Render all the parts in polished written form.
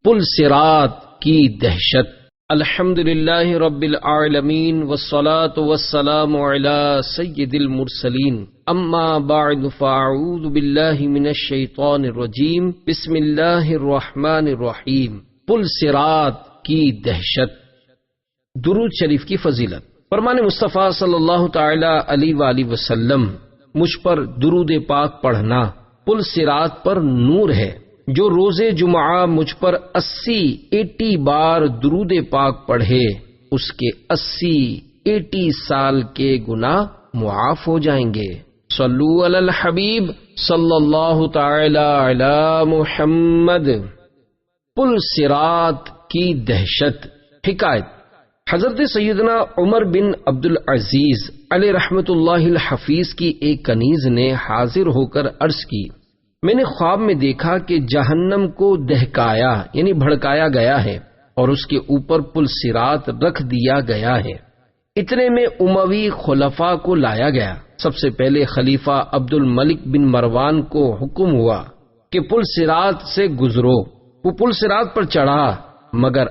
پل صراط کی دہشت۔ الحمدللہ رب العالمین والصلاة والسلام علی سید المرسلین، اما بعد فاعوذ باللہ من الشیطان الرجیم، بسم اللہ الرحمن الرحیم۔ پل صراط کی دہشت۔ درود شریف کی فضیلت۔ فرمان مصطفیٰ صلی اللہ تعالی علیہ وآلہ وسلم، مجھ پر درود پاک پڑھنا پل صراط پر نور ہے۔ جو روز جمعہ مجھ پر 80 بار درود پاک پڑھے، اس کے 80 سال کے گناہ معاف ہو جائیں گے۔ صلو علی الحبیب صلی اللہ تعالی علی محمد۔ پل صراط کی دہشت۔ حکایت، حضرت سیدنا عمر بن عبدالعزیز علیہ رحمت اللہ الحفیظ کی ایک کنیز نے حاضر ہو کر عرض کی، میں نے خواب میں دیکھا کہ جہنم کو دہکایا یعنی بھڑکایا گیا ہے اور اس کے اوپر پل صراط رکھ دیا گیا ہے۔ اتنے میں اموی خلفاء کو لایا گیا۔ سب سے پہلے خلیفہ عبد الملک بن مروان کو حکم ہوا کہ پل صراط سے گزرو۔ وہ پل صراط پر چڑھا، مگر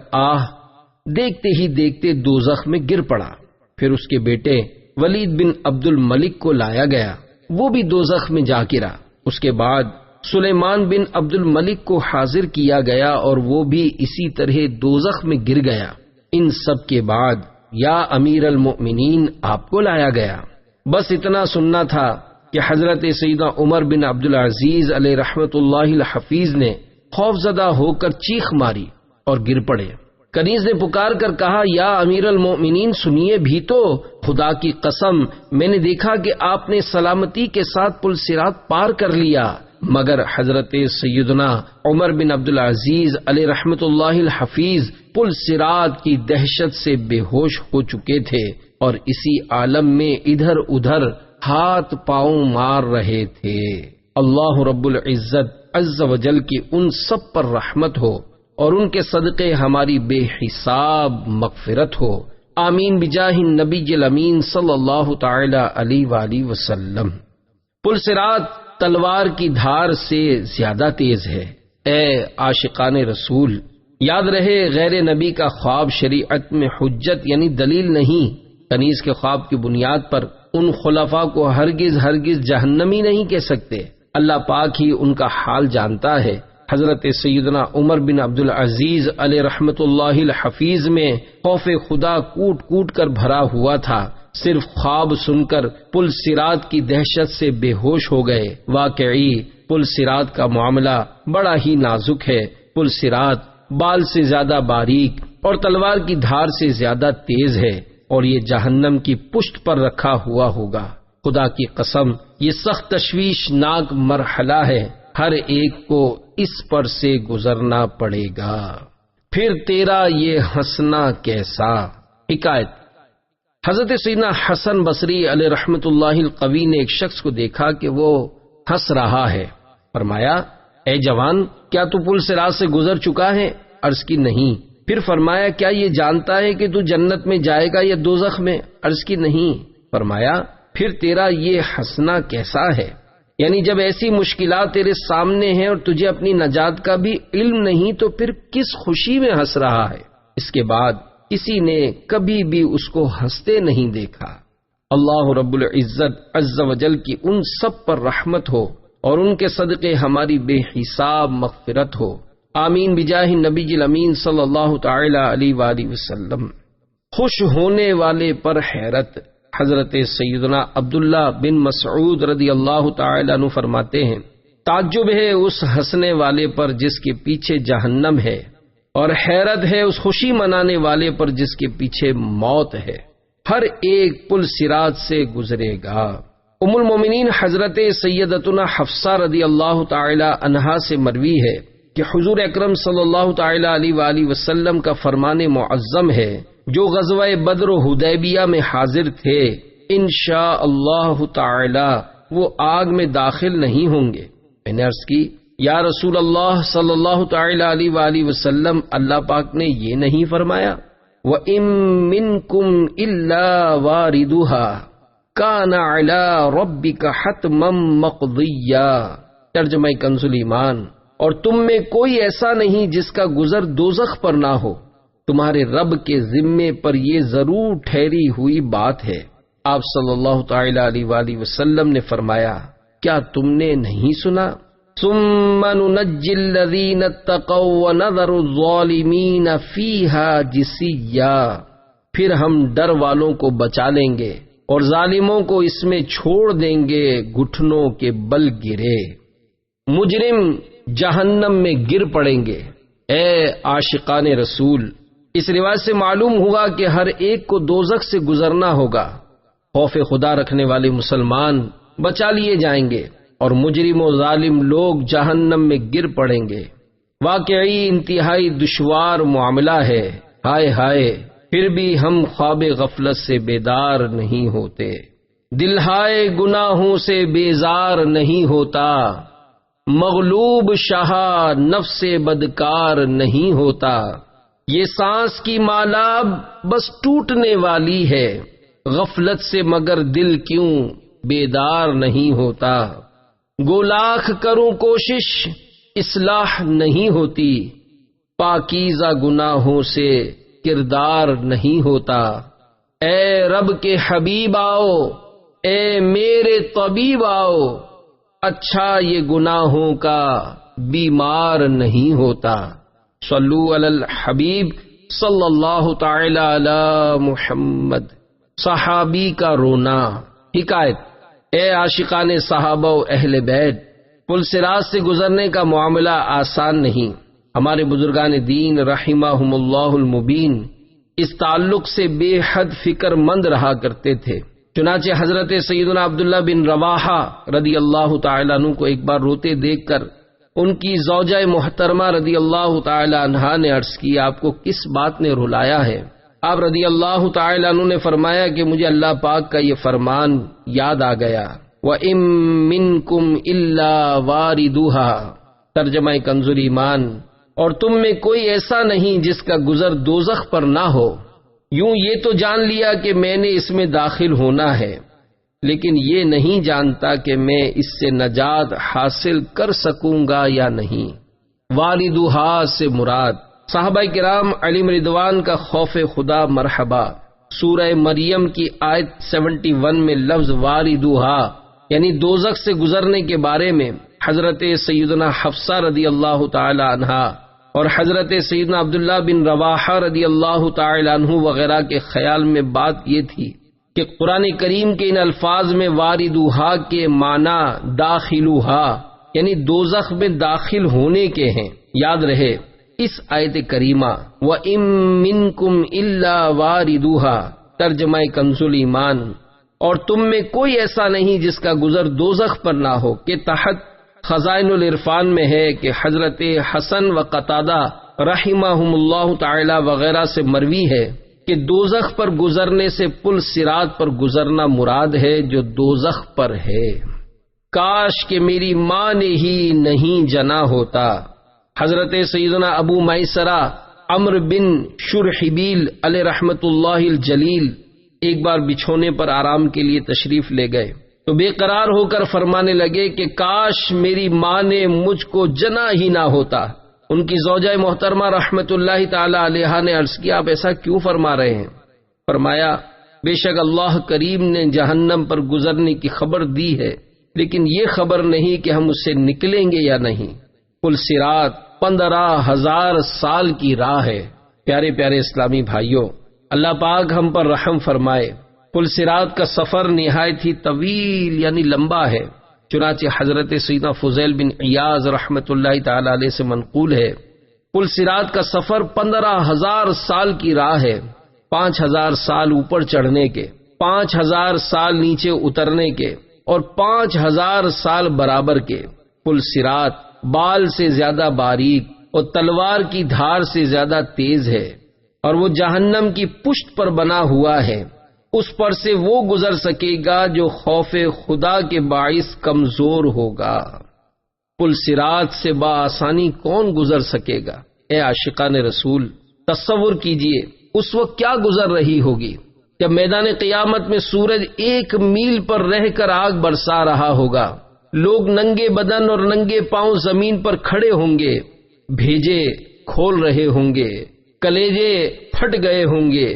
دیکھتے ہی دیکھتے دوزخ میں گر پڑا۔ پھر اس کے بیٹے ولید بن عبد الملک کو لایا گیا، وہ بھی دوزخ میں جا گرا۔ اس کے بعد سلیمان بن عبد الملک کو حاضر کیا گیا اور وہ بھی اسی طرح دوزخ میں گر گیا۔ ان سب کے بعد یا امیر المؤمنین آپ کو لایا گیا۔ بس اتنا سننا تھا کہ حضرت سیدنا عمر بن عبدالعزیز علیہ رحمت اللہ الحفیظ نے خوف زدہ ہو کر چیخ ماری اور گر پڑے۔ کنیز نے پکار کر کہا، یا امیر المؤمنین سنیے بھی تو، خدا کی قسم میں نے دیکھا کہ آپ نے سلامتی کے ساتھ پل صراط پار کر لیا۔ مگر حضرت سیدنا عمر بن عبدالعزیز علیہ رحمت اللہ الحفیظ پل صراط کی دہشت سے بے ہوش ہو چکے تھے اور اسی عالم میں ادھر ادھر ہاتھ پاؤں مار رہے تھے۔ اللہ رب العزت عز و جل کی ان سب پر رحمت ہو اور ان کے صدقے ہماری بے حساب مغفرت ہو، آمین بجاہ النبی الامین صلی اللہ تعالی علیہ وآلہ وسلم۔ پل صراط تلوار کی دھار سے زیادہ تیز ہے۔ اے عاشقان رسول، یاد رہے غیر نبی کا خواب شریعت میں حجت یعنی دلیل نہیں۔ کنیز کے خواب کی بنیاد پر ان خلفاء کو ہرگز جہنمی نہیں کہہ سکتے۔ اللہ پاک ہی ان کا حال جانتا ہے۔ حضرت سیدنا عمر بن عبدالعزیز علیہ رحمت اللہ الحفیظ میں خوف خدا کوٹ کوٹ کر بھرا ہوا تھا۔ صرف خواب سن کر پل صراط کی دہشت سے بے ہوش ہو گئے۔ واقعی پل صراط کا معاملہ بڑا ہی نازک ہے۔ پل صراط بال سے زیادہ باریک اور تلوار کی دھار سے زیادہ تیز ہے اور یہ جہنم کی پشت پر رکھا ہوا ہوگا۔ خدا کی قسم یہ سخت تشویشناک مرحلہ ہے، ہر ایک کو اس پر سے گزرنا پڑے گا۔ پھر تیرا یہ ہنسنا کیسا۔ حکایت، حضرت سیدنا حسن بصری علیہ رحمت اللہ القوی نے ایک شخص کو دیکھا کہ وہ ہنس رہا ہے۔ فرمایا، اے جوان، کیا تو پل صراط سے گزر چکا ہے؟ عرض کی نہیں۔ پھر فرمایا، کیا یہ جانتا ہے کہ تو جنت میں جائے گا یا دوزخ میں؟ عرض کی نہیں۔ فرمایا، پھر تیرا یہ ہنسنا کیسا ہے؟ یعنی جب ایسی مشکلات تیرے سامنے ہیں اور تجھے اپنی نجات کا بھی علم نہیں تو پھر کس خوشی میں ہنس رہا ہے؟ اس کے بعد کسی نے کبھی بھی اس کو ہنستے نہیں دیکھا۔ اللہ رب العزت عز و جل کی ان سب پر رحمت ہو اور ان کے صدقے ہماری بے حساب مغفرت ہو، آمین بجاہ نبی الامین صلی اللہ تعالی علیہ وآلہ وسلم۔ خوش ہونے والے پر حیرت۔ حضرت سیدنا عبداللہ بن مسعود رضی اللہ تعالی عنہ فرماتے ہیں، تعجب ہے اس ہنسنے والے پر جس کے پیچھے جہنم ہے، اور حیرت ہے اس خوشی منانے والے پر جس کے پیچھے موت ہے۔ ہر ایک پل صراط سے گزرے گا۔ ام المومنین حضرت سیدتنا حفصہ رضی اللہ تعالی عنہا سے مروی ہے کہ حضور اکرم صلی اللہ تعالی علیہ وآلہ وسلم کا فرمان معظم ہے، جو غزوہ بدر و حدیبیہ میں حاضر تھے انشاء اللہ تعالی وہ آگ میں داخل نہیں ہوں گے۔ میں نے عرض کی، یا رسول اللہ صلی اللہ تعالی علیہ وآلہ وسلم، اللہ پاک نے یہ نہیں فرمایا وَإِن مِّنكُمْ إِلَّا وَارِدُهَا كَانَ عَلَى رَبِّكَ حَتْمًا مَقْضِيًّا۔ ترجمہ کنز ایمان، اور تم میں کوئی ایسا نہیں جس کا گزر دوزخ پر نہ ہو، تمہارے رب کے ذمے پر یہ ضرور ٹھہری ہوئی بات ہے۔ آپ صلی اللہ تعالی علیہ وآلہ وسلم نے فرمایا، کیا تم نے نہیں سنا؟ ثم ننجی الذین اتقوا ونذر الظالمین فیہا جثیا، پھر ہم ڈر والوں کو بچا لیں گے اور ظالموں کو اس میں چھوڑ دیں گے گھٹنوں کے بل گرے۔ مجرم جہنم میں گر پڑیں گے۔ اے عاشقان رسول، اس روایت سے معلوم ہوا کہ ہر ایک کو دوزخ سے گزرنا ہوگا۔ خوف خدا رکھنے والے مسلمان بچا لیے جائیں گے اور مجرم و ظالم لوگ جہنم میں گر پڑیں گے۔ واقعی انتہائی دشوار معاملہ ہے۔ ہائے ہائے، پھر بھی ہم خواب غفلت سے بیدار نہیں ہوتے، دل ہائے گناہوں سے بیزار نہیں ہوتا، مغلوب شاہ نفس بدکار نہیں ہوتا۔ یہ سانس کی مالا بس ٹوٹنے والی ہے، غفلت سے مگر دل کیوں بیدار نہیں ہوتا۔ گو لاکھ کروں کوشش اصلاح نہیں ہوتی، پاکیزہ گناہوں سے کردار نہیں ہوتا۔ اے رب کے حبیب آؤ، اے میرے طبیب آؤ، اچھا یہ گناہوں کا بیمار نہیں ہوتا۔ صلو علی الحبیب صلی اللہ تعالی علی محمد۔ صحابی کا رونا۔ حکایت: اے عاشقان صحابہ و اہل بیت، پل صراط سے گزرنے کا معاملہ آسان نہیں۔ ہمارے بزرگان دین رحمہم اللہ المبین اس تعلق سے بے حد فکر مند رہا کرتے تھے۔ چنانچہ حضرت سیدنا عبداللہ بن رواحہ رضی اللہ تعالیٰ عنہ کو ایک بار روتے دیکھ کر ان کی زوجہ محترمہ رضی اللہ تعالیٰ عنہا نے عرض کی، آپ کو کس بات نے رلایا ہے؟ آپ رضی اللہ تعالیٰ عنہ نے فرمایا کہ مجھے اللہ پاک کا یہ فرمان یاد آ گیا، وَإِن مِّنكُمْ إِلَّا وَارِدُهَا، ترجمہ کنز ایمان، اور تم میں کوئی ایسا نہیں جس کا گزر دوزخ پر نہ ہو۔ یوں یہ تو جان لیا کہ میں نے اس میں داخل ہونا ہے، لیکن یہ نہیں جانتا کہ میں اس سے نجات حاصل کر سکوں گا یا نہیں۔ والدہا سے مراد صحابہ کرام علیہم رضوان کا خوف خدا مرحبا۔ سورہ مریم کی آیت 71 میں لفظ والدہا یعنی دوزخ سے گزرنے کے بارے میں حضرت سیدنا حفصہ رضی اللہ تعالی عنہا اور حضرت سیدنا عبداللہ بن رواحہ رضی اللہ تعالی عنہ وغیرہ کے خیال میں بات یہ تھی کہ قرآن کریم کے ان الفاظ میں واردوہا کے معنی داخلوہا یعنی دوزخ میں داخل ہونے کے ہیں۔ یاد رہے اس آیت کریمہ وَإِن مِّنكُمْ إِلَّا وَارِدُوهَا ترجمہ کنز ایمان، اور تم میں کوئی ایسا نہیں جس کا گزر دوزخ پر نہ ہو، کے تحت خزائن العرفان میں ہے کہ حضرت حسن و قتادہ رحمہم اللہ تعالی وغیرہ سے مروی ہے کہ دوزخ پر گزرنے سے پل صراط پر گزرنا مراد ہے جو دوزخ پر ہے۔ کاش کہ میری ماں نے ہی نہیں جنا ہوتا۔ حضرت سیدنا ابو میسرہ عمرو بن شرحبیل علیہ رحمت اللہ الجلیل ایک بار بچھونے پر آرام کے لیے تشریف لے گئے تو بے قرار ہو کر فرمانے لگے کہ کاش میری ماں نے مجھ کو جنا ہی نہ ہوتا۔ ان کی زوجہ محترمہ رحمت اللہ تعالی علیہا نے عرض کیا، آپ ایسا کیوں فرما رہے ہیں؟ فرمایا، بے شک اللہ کریم نے جہنم پر گزرنے کی خبر دی ہے، لیکن یہ خبر نہیں کہ ہم اس سے نکلیں گے یا نہیں۔ پل صراط 15,000 سال کی راہ ہے۔ پیارے پیارے اسلامی بھائیوں، اللہ پاک ہم پر رحم فرمائے۔ پل صراط کا سفر نہایت ہی طویل یعنی لمبا ہے، چنانچہ حضرت سیدنا فضیل بن عیاض رحمت اللہ تعالی علیہ سے منقول ہے، پل صراط کا سفر 15,000 سال کی راہ ہے، 5,000 سال اوپر چڑھنے کے، 5,000 سال نیچے اترنے کے اور 5,000 سال برابر کے۔ پل صراط بال سے زیادہ باریک اور تلوار کی دھار سے زیادہ تیز ہے، اور وہ جہنم کی پشت پر بنا ہوا ہے۔ اس پر سے وہ گزر سکے گا جو خوف خدا کے باعث کمزور ہوگا۔ پل صراط سے بآسانی کون گزر سکے گا؟ اے عاشقان رسول، تصور کیجئے اس وقت کیا گزر رہی ہوگی جب میدان قیامت میں سورج 1 میل پر رہ کر آگ برسا رہا ہوگا، لوگ ننگے بدن اور ننگے پاؤں زمین پر کھڑے ہوں گے، بھیجے کھول رہے ہوں گے، کلیجے پھٹ گئے ہوں گے،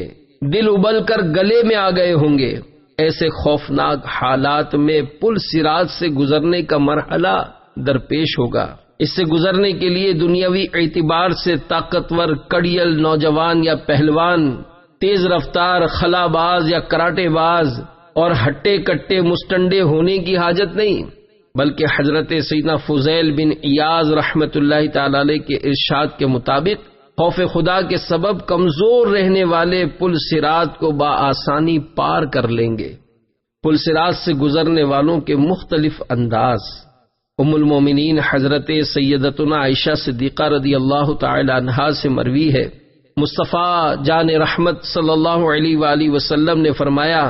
دل ابل کر گلے میں آ گئے ہوں گے۔ ایسے خوفناک حالات میں پل صراط سے گزرنے کا مرحلہ درپیش ہوگا۔ اس سے گزرنے کے لیے دنیاوی اعتبار سے طاقتور کڑیل نوجوان یا پہلوان، تیز رفتار خلا باز یا کراٹے باز اور ہٹے کٹے مستنڈے ہونے کی حاجت نہیں، بلکہ حضرت سیدنا فضیل بن عیاض رحمت اللہ تعالی علیہ کے ارشاد کے مطابق خوف خدا کے سبب کمزور رہنے والے پل صراط کو بآسانی پار کر لیں گے۔ پل صراط سے گزرنے والوں کے مختلف انداز۔ ام المومنین حضرت سیدتنا عائشہ صدیقہ رضی اللہ تعالی عنہا سے مروی ہے، مصطفیٰ جان رحمت صلی اللہ علیہ وآلہ وسلم نے فرمایا،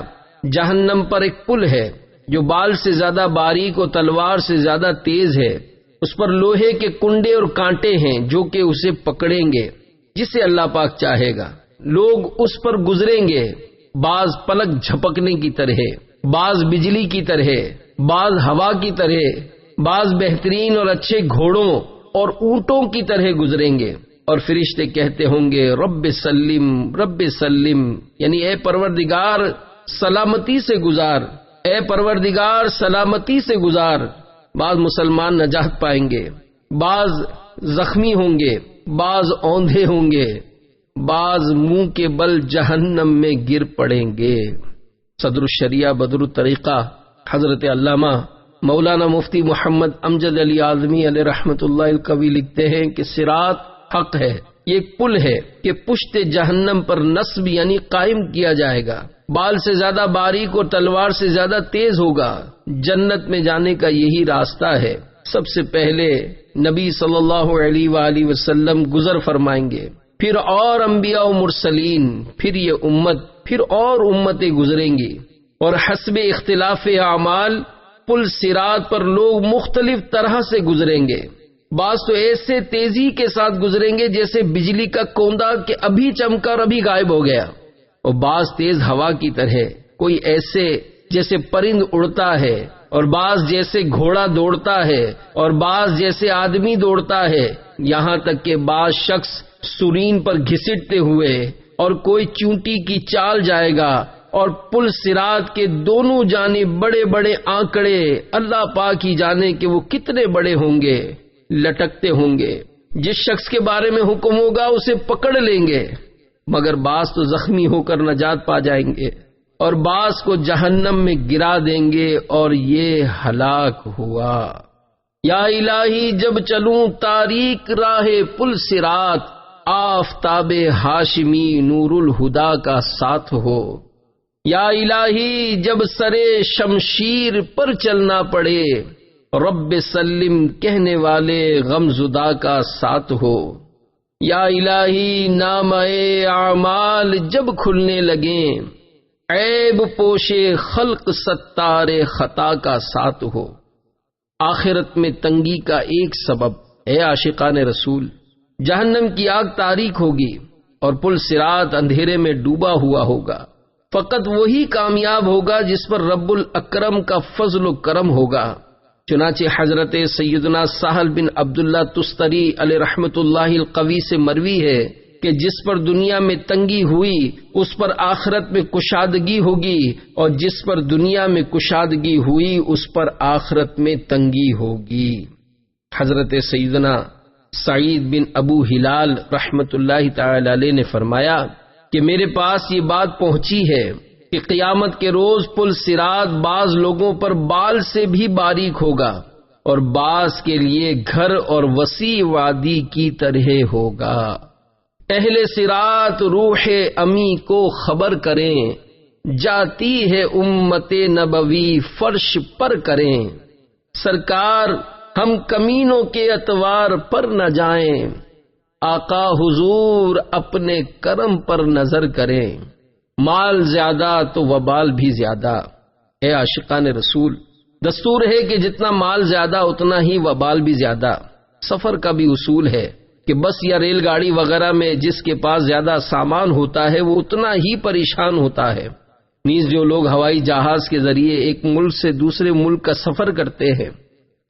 جہنم پر ایک پل ہے جو بال سے زیادہ باریک اور تلوار سے زیادہ تیز ہے، اس پر لوہے کے کنڈے اور کانٹے ہیں جو کہ اسے پکڑیں گے جسے اللہ پاک چاہے گا۔ لوگ اس پر گزریں گے، بعض پلک جھپکنے کی طرح، بعض بجلی کی طرح، بعض ہوا کی طرح، بعض بہترین اور اچھے گھوڑوں اور اونٹوں کی طرح گزریں گے، اور فرشتے کہتے ہوں گے رب سلم رب سلم، یعنی اے پروردگار سلامتی سے گزار، اے پروردگار سلامتی سے گزار۔ بعض مسلمان نجات پائیں گے، بعض زخمی ہوں گے، بعض اوندھے ہوں گے، بعض منہ کے بل جہنم میں گر پڑیں گے۔ صدر الشریعہ بدر الطریقہ حضرت علامہ مولانا مفتی محمد امجد علی اعظمی علیہ رحمت اللہ القوی لکھتے ہیں کہ صراط حق ہے، یہ ایک پل ہے کہ پشت جہنم پر نصب یعنی قائم کیا جائے گا، بال سے زیادہ باریک اور تلوار سے زیادہ تیز ہوگا۔ جنت میں جانے کا یہی راستہ ہے۔ سب سے پہلے نبی صلی اللہ علیہ وآلہ وسلم گزر فرمائیں گے، پھر اور انبیاء و مرسلین، پھر یہ امت، پھر اور امتیں گزریں گی، اور حسب اختلاف اعمال پل صراط پر لوگ مختلف طرح سے گزریں گے۔ بعض تو ایسے تیزی کے ساتھ گزریں گے جیسے بجلی کا کوندا کہ ابھی چمکا اور ابھی غائب ہو گیا، اور بعض تیز ہوا کی طرح، کوئی ایسے جیسے پرند اڑتا ہے، اور بعض جیسے گھوڑا دوڑتا ہے، اور بعض جیسے آدمی دوڑتا ہے، یہاں تک کہ بعض شخص سرین پر گھسٹتے ہوئے، اور کوئی چونٹی کی چال جائے گا، اور پل صراط کے دونوں جانب بڑے بڑے آنکڑے، اللہ پاک ہی جانے کہ وہ کتنے بڑے ہوں گے، لٹکتے ہوں گے۔ جس شخص کے بارے میں حکم ہوگا اسے پکڑ لیں گے، مگر بعض تو زخمی ہو کر نجات پا جائیں گے، اور بعض کو جہنم میں گرا دیں گے، اور یہ ہلاک ہوا۔ یا الہی جب چلوں تاریک راہ پل صراط، آفتاب ہاشمی نور الہدا کا ساتھ ہو۔ یا الہی جب سرے شمشیر پر چلنا پڑے، رب سلم کہنے والے غم زدہ کا ساتھ ہو۔ یا الہی نامہ اعمال جب کھلنے لگیں، عیب پوشے خلق ستار خطا کا ساتھ ہو۔ آخرت میں تنگی کا ایک سبب اے عاشقان رسول، جہنم کی آگ تاریک ہوگی اور پل صراط اندھیرے میں ڈوبا ہوا ہوگا۔ فقط وہی کامیاب ہوگا جس پر رب الاکرم کا فضل و کرم ہوگا۔ چنانچہ حضرت سیدنا سہل بن عبداللہ تستری علیہ رحمت اللہ القوی سے مروی ہے کہ جس پر دنیا میں تنگی ہوئی اس پر آخرت میں کشادگی ہوگی، اور جس پر دنیا میں کشادگی ہوئی اس پر آخرت میں تنگی ہوگی۔ حضرت سیدنا سعید بن ابو ہلال رحمت اللہ تعالی علیہ نے فرمایا کہ میرے پاس یہ بات پہنچی ہے کہ قیامت کے روز پل صراط بعض لوگوں پر بال سے بھی باریک ہوگا، اور بعض کے لیے گھر اور وسیع وادی کی طرح ہوگا۔ اہل صراط روح امی کو خبر کریں، جاتی ہے امت نبوی فرش پر کریں۔ سرکار ہم کمینوں کے اتوار پر نہ جائیں، آقا حضور اپنے کرم پر نظر کریں۔ مال زیادہ تو وبال بھی زیادہ۔ اے عاشقان رسول، دستور ہے کہ جتنا مال زیادہ اتنا ہی وبال بھی زیادہ۔ سفر کا بھی اصول ہے کہ بس یا ریل گاڑی وغیرہ میں جس کے پاس زیادہ سامان ہوتا ہے وہ اتنا ہی پریشان ہوتا ہے۔ نیز جو لوگ ہوائی جہاز کے ذریعے ایک ملک سے دوسرے ملک کا سفر کرتے ہیں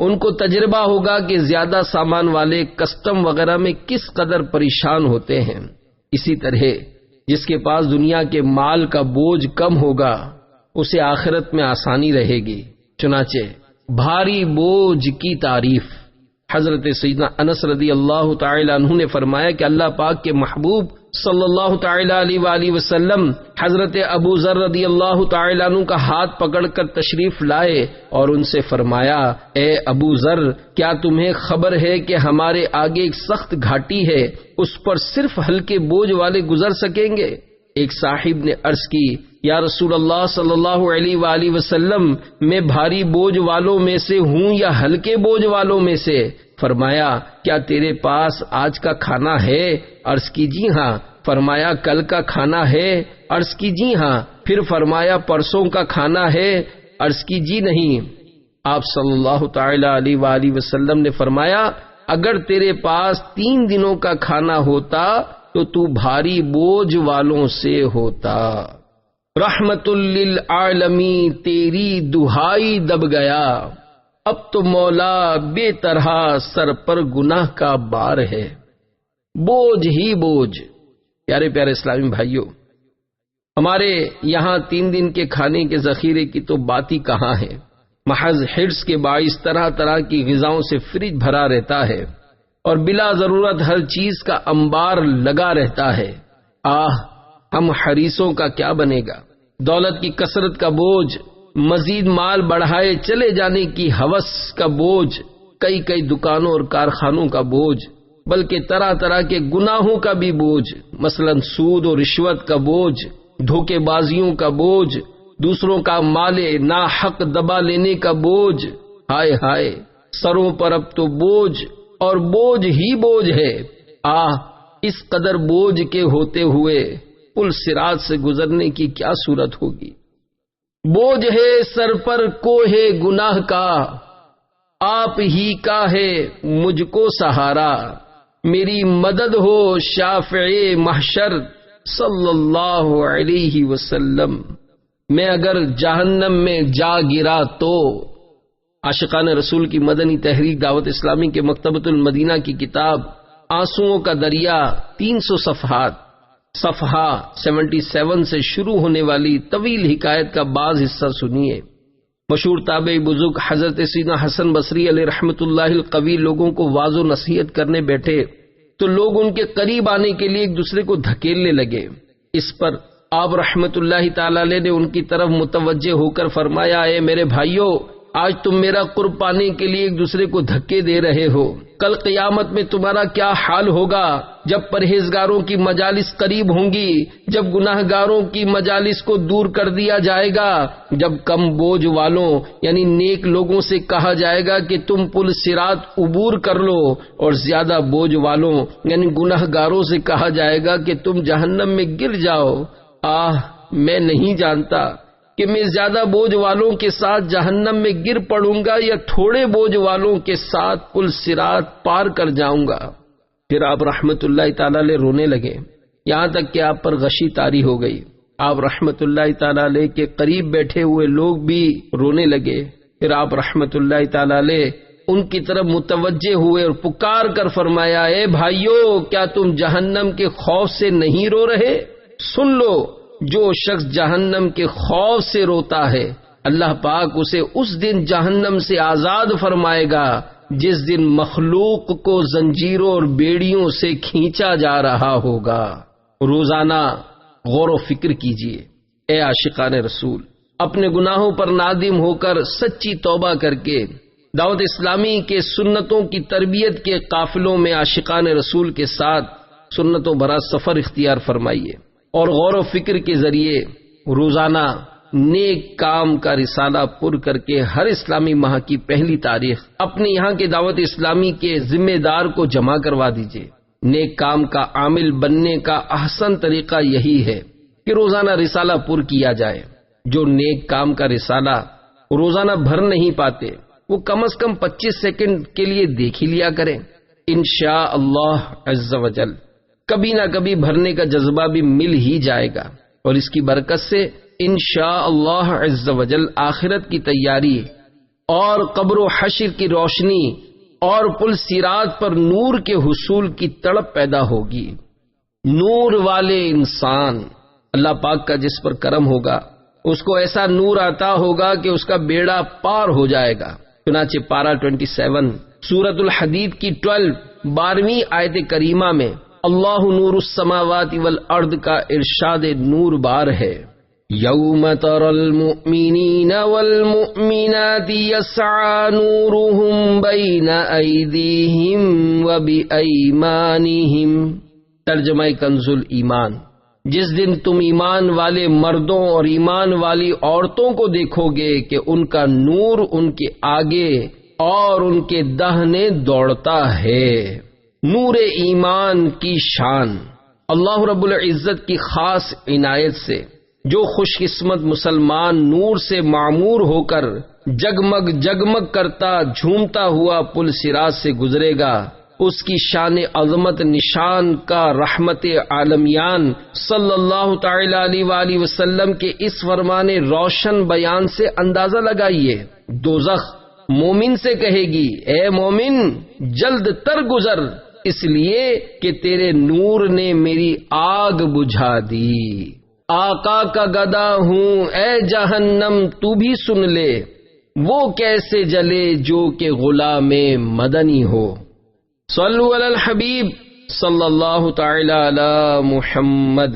ان کو تجربہ ہوگا کہ زیادہ سامان والے کسٹم وغیرہ میں کس قدر پریشان ہوتے ہیں۔ اسی طرح جس کے پاس دنیا کے مال کا بوجھ کم ہوگا اسے آخرت میں آسانی رہے گی۔ چنانچہ بھاری بوجھ کی تعریف حضرت سیدنا انس رضی اللہ تعالی عنہ نے فرمایا کہ اللہ پاک کے محبوب صلی اللہ تعالی علیہ وآلہ وسلم حضرت ابو ذر رضی اللہ تعالی عنہ کا ہاتھ پکڑ کر تشریف لائے اور ان سے فرمایا، اے ابو ذر، کیا تمہیں خبر ہے کہ ہمارے آگے ایک سخت گھاٹی ہے، اس پر صرف ہلکے بوجھ والے گزر سکیں گے؟ ایک صاحب نے عرض کی، یا رسول اللہ صلی اللہ علیہ وآلہ وسلم، میں بھاری بوجھ والوں میں سے ہوں یا ہلکے بوجھ والوں میں سے؟ فرمایا، کیا تیرے پاس آج کا کھانا ہے؟ عرض کی جی ہاں۔ فرمایا، کل کا کھانا ہے؟ عرض کی جی ہاں۔ پھر فرمایا، پرسوں کا کھانا ہے؟ عرض کی جی نہیں۔ آپ صلی اللہ تعالی علیہ وآلہ وسلم نے فرمایا، اگر تیرے پاس 3 دنوں کا کھانا ہوتا تو تو بھاری بوجھ والوں سے ہوتا۔ رحمت للعالمین تیری دہائی دب گیا، اب تو مولا بے طرح سر پر گناہ کا بار ہے، بوجھ ہی بوجھ۔ پیارے پیارے اسلامی بھائیوں، ہمارے یہاں 3 دن کے کھانے کے ذخیرے کی تو بات ہی کہاں ہے، محض حرص کے باعث طرح طرح کی غذاؤں سے فریج بھرا رہتا ہے اور بلا ضرورت ہر چیز کا انبار لگا رہتا ہے۔ ہم حریصوں کا کیا بنے گا؟ دولت کی کثرت کا بوجھ، مزید مال بڑھائے چلے جانے کی ہوس کا بوجھ، کئی دکانوں اور کارخانوں کا بوجھ، بلکہ طرح طرح کے گناہوں کا بھی بوجھ، مثلا سود و رشوت کا بوجھ، دھوکے بازیوں کا بوجھ، دوسروں کا مال ناحق دبا لینے کا بوجھ۔ ہائے ہائے، سروں پر اب تو بوجھ اور بوجھ ہی بوجھ ہے۔ اس قدر بوجھ کے ہوتے ہوئے پل صراط سے گزرنے کی کیا صورت ہوگی؟ بوجھ ہے سر پر کوہ گناہ کا، آپ ہی کا ہے مجھ کو سہارا، میری مدد ہو شافع محشر صلی اللہ علیہ وسلم، میں اگر جہنم میں جا گرا تو۔ عاشقان رسول کی مدنی تحریک دعوت اسلامی کے مکتبۃ المدینہ کی کتاب آنسوؤں کا دریا، 300 صفحات، صفحہ 77 سے شروع ہونے والی طویل حکایت کا بعض حصہ سنیے۔ مشہور تابعی بزرگ حضرت سیدنا حسن بصری علیہ رحمۃ اللہ القوی لوگوں کو واعظ و نصیحت کرنے بیٹھے تو لوگ ان کے قریب آنے کے لیے ایک دوسرے کو دھکیلنے لگے۔ اس پر آپ رحمۃ اللہ تعالی علیہ نے ان کی طرف متوجہ ہو کر فرمایا، اے میرے بھائیو، آج تم میرا قرب پانے کے لیے ایک دوسرے کو دھکے دے رہے ہو، کل قیامت میں تمہارا کیا حال ہوگا جب پرہیزگاروں کی مجالس قریب ہوں گی، جب گناہ گاروں کی مجالس کو دور کر دیا جائے گا، جب کم بوجھ والوں یعنی نیک لوگوں سے کہا جائے گا کہ تم پل صراط عبور کر لو، اور زیادہ بوجھ والوں یعنی گناہ گاروں سے کہا جائے گا کہ تم جہنم میں گر جاؤ۔ میں نہیں جانتا کہ میں زیادہ بوجھ والوں کے ساتھ جہنم میں گر پڑوں گا یا تھوڑے بوجھ والوں کے ساتھ پل صراط پار کر جاؤں گا۔ پھر آپ رحمت اللہ تعالی علیہ رونے لگے، یہاں تک کہ آپ پر غشی طاری ہو گئی۔ آپ رحمت اللہ تعالی علیہ کے قریب بیٹھے ہوئے لوگ بھی رونے لگے۔ پھر آپ رحمت اللہ تعالی علیہ ان کی طرف متوجہ ہوئے اور پکار کر فرمایا، اے بھائیو، کیا تم جہنم کے خوف سے نہیں رو رہے؟ سن لو، جو شخص جہنم کے خوف سے روتا ہے اللہ پاک اسے اس دن جہنم سے آزاد فرمائے گا جس دن مخلوق کو زنجیروں اور بیڑیوں سے کھینچا جا رہا ہوگا۔ روزانہ غور و فکر کیجیے اے عاشقان رسول، اپنے گناہوں پر نادم ہو کر سچی توبہ کر کے دعوت اسلامی کے سنتوں کی تربیت کے قافلوں میں عاشقان رسول کے ساتھ سنتوں بھرا سفر اختیار فرمائیے، اور غور و فکر کے ذریعے روزانہ نیک کام کا رسالہ پر کر کے ہر اسلامی ماہ کی پہلی تاریخ اپنے یہاں کے دعوت اسلامی کے ذمہ دار کو جمع کروا دیجیے۔ نیک کام کا عامل بننے کا احسن طریقہ یہی ہے کہ روزانہ رسالہ پر کیا جائے۔ جو نیک کام کا رسالہ روزانہ بھر نہیں پاتے وہ کم از کم 25 سیکنڈ کے لیے دیکھ ہی لیا کریں، انشاءاللہ عز و جل کبھی نہ کبھی بھرنے کا جذبہ بھی مل ہی جائے گا، اور اس کی برکت سے انشاءاللہ عز و جل آخرت کی تیاری اور قبر و حشر کی روشنی اور پل صراط پر نور کے حصول کی تڑپ پیدا ہوگی۔ نور والے انسان، اللہ پاک کا جس پر کرم ہوگا اس کو ایسا نور عطا ہوگا کہ اس کا بیڑا پار ہو جائے گا۔ چنانچہ پارہ 27 سورۃ الحدید کی 12ویں آیت کریمہ میں اللہ نور السماوات والارض کا ارشاد نور بار ہے، یوم تری المؤمنین والمؤمنات یسعی نورهم بین ایدیہم وبایمانہم۔ ترجمہ کنز ایمان، جس دن تم ایمان والے مردوں اور ایمان والی عورتوں کو دیکھو گے کہ ان کا نور ان کے آگے اور ان کے داہنے دوڑتا ہے۔ نور ایمان کی شان، اللہ رب العزت کی خاص عنایت سے جو خوش قسمت مسلمان نور سے معمور ہو کر جگمگ جگمگ کرتا جھومتا ہوا پل صراط سے گزرے گا، اس کی شان عظمت نشان کا رحمت عالمیان صلی اللہ تعالی علیہ وآلہ وسلم کے اس فرمان روشن بیان سے اندازہ لگائیے۔ دوزخ مومن سے کہے گی، اے مومن جلد تر گزر، اس لیے کہ تیرے نور نے میری آگ بجھا دی۔ آقا کا گدا ہوں اے جہنم تو بھی سن لے، وہ کیسے جلے جو کہ غلام مدنی ہو۔ صلو علی الحبیب صلی اللہ تعالی علی محمد۔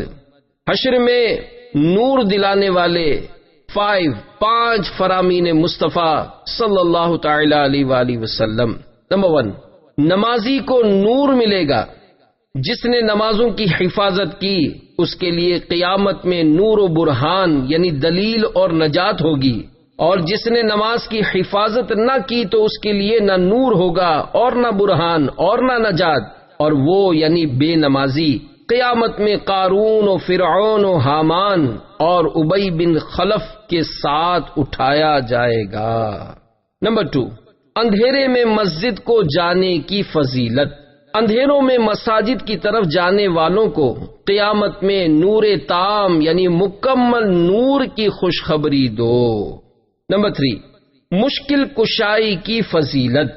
حشر میں نور دلانے والے 5 فرامین مصطفیٰ صلی اللہ تعالی علیہ وآلہ وسلم۔ نمبر 1، نمازی کو نور ملے گا۔ جس نے نمازوں کی حفاظت کی اس کے لیے قیامت میں نور و برہان یعنی دلیل اور نجات ہوگی، اور جس نے نماز کی حفاظت نہ کی تو اس کے لیے نہ نور ہوگا اور نہ برہان اور نہ نجات، اور وہ یعنی بے نمازی قیامت میں قارون و فرعون و حامان اور ابی بن خلف کے ساتھ اٹھایا جائے گا۔ نمبر 2، اندھیرے میں مسجد کو جانے کی فضیلت۔ اندھیروں میں مساجد کی طرف جانے والوں کو قیامت میں نور تام یعنی مکمل نور کی خوشخبری دو۔ نمبر 3، مشکل کشائی کی فضیلت۔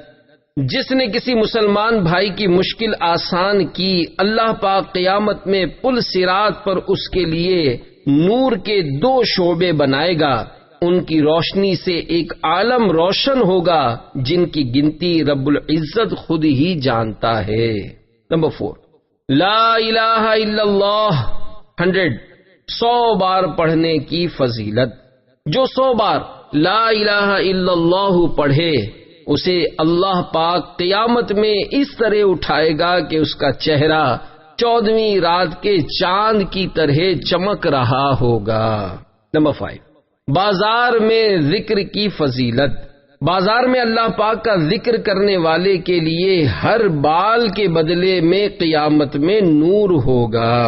جس نے کسی مسلمان بھائی کی مشکل آسان کی، اللہ پاک قیامت میں پل صراط پر اس کے لیے نور کے 2 شعبے بنائے گا، ان کی روشنی سے ایک عالم روشن ہوگا جن کی گنتی رب العزت خود ہی جانتا ہے۔ نمبر 4، لا الہ الا اللہ 100 بار پڑھنے کی فضیلت۔ جو 100 بار لا الہ الا اللہ پڑھے اسے اللہ پاک قیامت میں اس طرح اٹھائے گا کہ اس کا چہرہ 14ویں رات کے چاند کی طرح چمک رہا ہوگا۔ نمبر 5، بازار میں ذکر کی فضیلت۔ بازار میں اللہ پاک کا ذکر کرنے والے کے لیے ہر بال کے بدلے میں قیامت میں نور ہوگا۔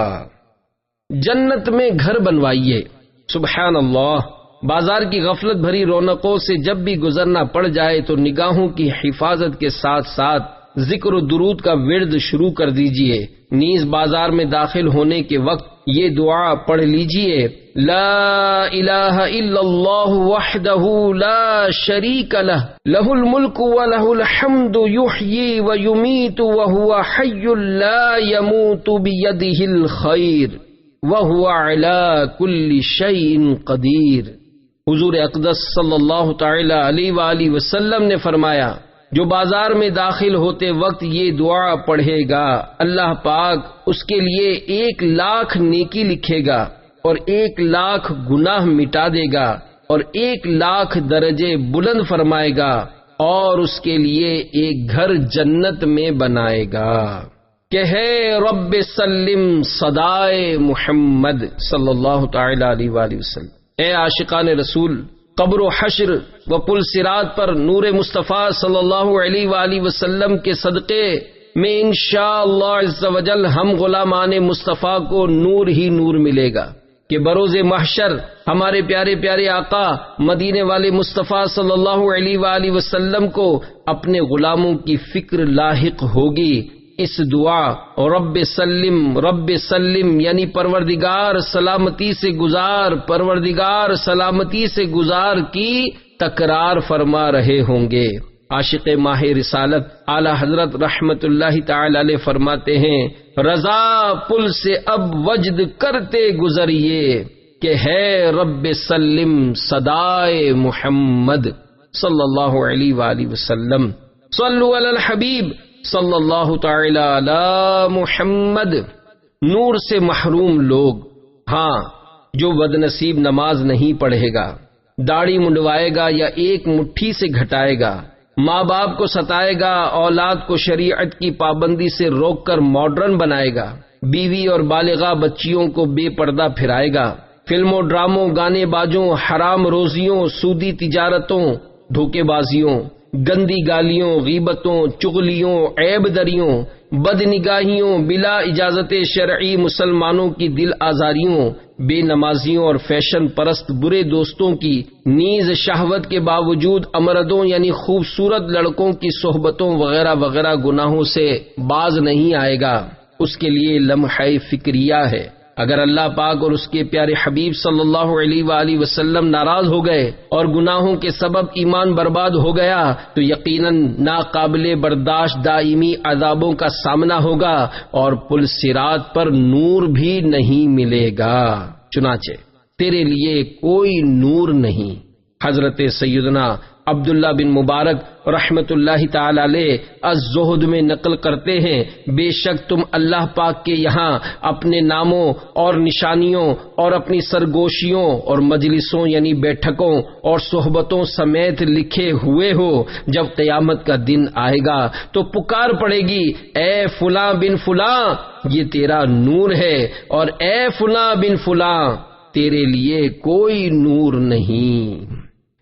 جنت میں گھر بنوائیے، سبحان اللہ۔ بازار کی غفلت بھری رونقوں سے جب بھی گزرنا پڑ جائے تو نگاہوں کی حفاظت کے ساتھ ساتھ ذکر و درود کا ورد شروع کر دیجئے۔ نیز بازار میں داخل ہونے کے وقت یہ دعا پڑھ لیجئے، لا الہ الا اللہ وحدہ لا شریک لہ، لہ الملک ولہ الحمد یحیی ویمیت وہو حی لا یموت بیدہ الخیر وہو علی کل شیء قدیر۔ حضور اقدس صلی اللہ تعالی علیہ وآلہ وسلم نے فرمایا، جو بازار میں داخل ہوتے وقت یہ دعا پڑھے گا، اللہ پاک اس کے لیے 1,00,000 نیکی لکھے گا اور 1,00,000 گناہ مٹا دے گا اور 1,00,000 درجے بلند فرمائے گا اور اس کے لیے ایک گھر جنت میں بنائے گا کہ ہے رب سلم صدائے محمد صلی اللہ تعالی علیہ وآلہ وسلم۔ اے عاشقان رسول، قبر و حشر و پل صراط پر نور مصطفیٰ صلی اللہ علیہ وآلہ وسلم کے صدقے میں انشاءاللہ عز و جل ہم غلامان مصطفیٰ کو نور ہی نور ملے گا کہ بروز محشر ہمارے پیارے پیارے آقا مدینے والے مصطفیٰ صلی اللہ علیہ وآلہ وسلم کو اپنے غلاموں کی فکر لاحق ہوگی۔ اس دعا رب سلم یعنی پروردگار سلامتی سے گزار، پروردگار سلامتی سے گزار کی تکرار فرما رہے ہوں گے۔ عاشق ماہ رسالت اعلی حضرت رحمت اللہ تعالی علیہ فرماتے ہیں، رضا پل سے اب وجد کرتے گزریے کہ ہے رب سلم صدائے محمد صلی اللہ علیہ وآلہ وسلم۔ صلو علی الحبیب صلی اللہ تعالی علی محمد۔ نور سے محروم لوگ، ہاں جو بدنصیب نماز نہیں پڑھے گا، داڑھی منڈوائے گا یا ایک مٹھی سے گھٹائے گا، ماں باپ کو ستائے گا، اولاد کو شریعت کی پابندی سے روک کر ماڈرن بنائے گا، بیوی اور بالغہ بچیوں کو بے پردہ پھرائے گا، فلموں ڈراموں گانے بازوں حرام روزیوں سودی تجارتوں دھوکے بازیوں گندی گالیوں غیبتوں چغلیوں عیب دریوں بد نگاہیوں بلا اجازت شرعی مسلمانوں کی دل آزاریوں بے نمازیوں اور فیشن پرست برے دوستوں کی نیز شہوت کے باوجود امردوں یعنی خوبصورت لڑکوں کی صحبتوں وغیرہ وغیرہ گناہوں سے باز نہیں آئے گا، اس کے لیے لمحہ فکریہ ہے۔ اگر اللہ پاک اور اس کے پیارے حبیب صلی اللہ علیہ وآلہ وسلم ناراض ہو گئے اور گناہوں کے سبب ایمان برباد ہو گیا تو یقیناً ناقابل برداشت دائمی عذابوں کا سامنا ہوگا اور پل صراط پر نور بھی نہیں ملے گا۔ چنانچہ تیرے لیے کوئی نور نہیں۔ حضرت سیدنا عبداللہ بن مبارک رحمت اللہ تعالی علیہ الزہد میں نقل کرتے ہیں، بے شک تم اللہ پاک کے یہاں اپنے ناموں اور نشانیوں اور اپنی سرگوشیوں اور مجلسوں یعنی بیٹھکوں اور صحبتوں سمیت لکھے ہوئے ہو۔ جب قیامت کا دن آئے گا تو پکار پڑے گی، اے فلاں بن فلاں یہ تیرا نور ہے، اور اے فلاں بن فلاں تیرے لیے کوئی نور نہیں۔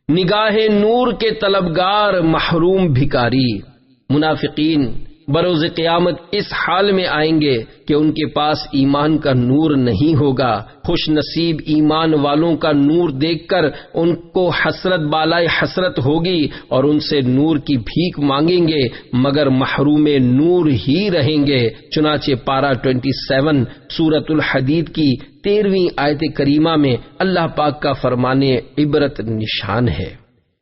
نگاہ نور کے طلبگار محروم بھکاری۔ منافقین بروز قیامت اس حال میں آئیں گے کہ ان کے پاس ایمان کا نور نہیں ہوگا۔ خوش نصیب ایمان والوں کا نور دیکھ کر ان کو حسرت بالائے حسرت ہوگی اور ان سے نور کی بھیک مانگیں گے مگر محروم نور ہی رہیں گے۔ چنانچہ پارہ 27 سورۃ الحدید کی 13ویں آیت کریمہ میں اللہ پاک کا فرمانے عبرت نشان ہے،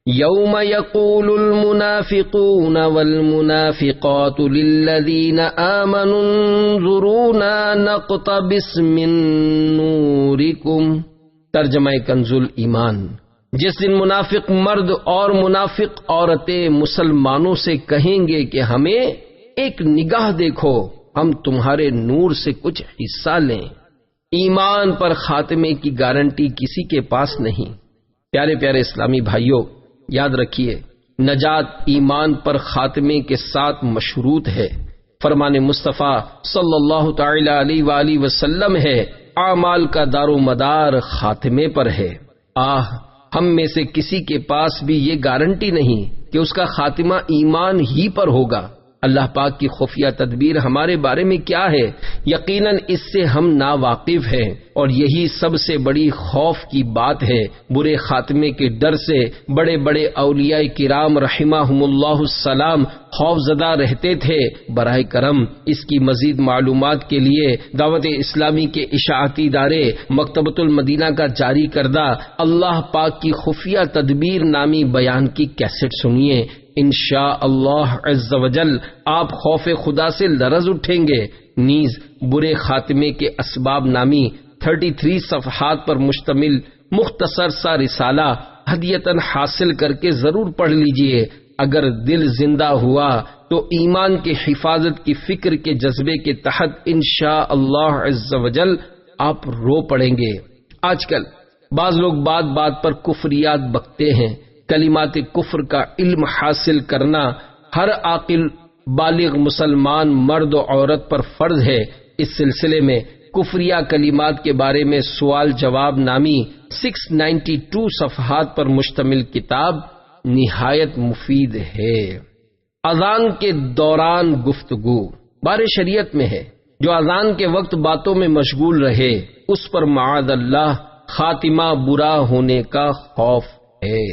یوم یقول المنافقون والمنافقات للذین آمنوا انظرونا نقتبس من نورکم۔ ترجمہ کنز ایمان۔ جس دن منافق مرد اور منافق عورتیں مسلمانوں سے کہیں گے کہ ہمیں ایک نگاہ دیکھو، ہم تمہارے نور سے کچھ حصہ لیں۔ ایمان پر خاتمے کی گارنٹی کسی کے پاس نہیں۔ پیارے پیارے اسلامی بھائیوں، یاد رکھیے نجات ایمان پر خاتمے کے ساتھ مشروط ہے۔ فرمان مصطفیٰ صلی اللہ تعالی علیہ وآلہ وسلم ہے، اعمال کا دار و مدار خاتمے پر ہے۔ ہم میں سے کسی کے پاس بھی یہ گارنٹی نہیں کہ اس کا خاتمہ ایمان ہی پر ہوگا۔ اللہ پاک کی خفیہ تدبیر ہمارے بارے میں کیا ہے، یقیناً اس سے ہم ناواقف ہیں، اور یہی سب سے بڑی خوف کی بات ہے۔ برے خاتمے کے ڈر سے بڑے بڑے اولیاء کرام رحمہم اللہ السلام خوف زدہ رہتے تھے۔ براہ کرم اس کی مزید معلومات کے لیے دعوت اسلامی کے اشاعتی ادارے مکتبۃ المدینہ کا جاری کردہ اللہ پاک کی خفیہ تدبیر نامی بیان کی کیسٹ سنیے۔ انشاء اللہ عز وجل آپ خوف خدا سے لرز اٹھیں گے۔ نیز برے خاتمے کے اسباب نامی 33 صفحات پر مشتمل مختصر سا رسالہ ہدیتاً حاصل کر کے ضرور پڑھ لیجئے۔ اگر دل زندہ ہوا تو ایمان کے حفاظت کی فکر کے جذبے کے تحت انشاء اللہ عز وجل آپ رو پڑیں گے۔ آج کل بعض لوگ بات بات پر کفریات بکتے ہیں۔ کلمات کفر کا علم حاصل کرنا ہر عاقل بالغ مسلمان مرد و عورت پر فرض ہے۔ اس سلسلے میں کفریہ کلمات کے بارے میں سوال جواب نامی 692 صفحات پر مشتمل کتاب نہایت مفید ہے۔ اذان کے دوران گفتگو بار شریعت میں ہے۔ جو اذان کے وقت باتوں میں مشغول رہے اس پر معاذ اللہ خاتمہ برا ہونے کا خوف ہے۔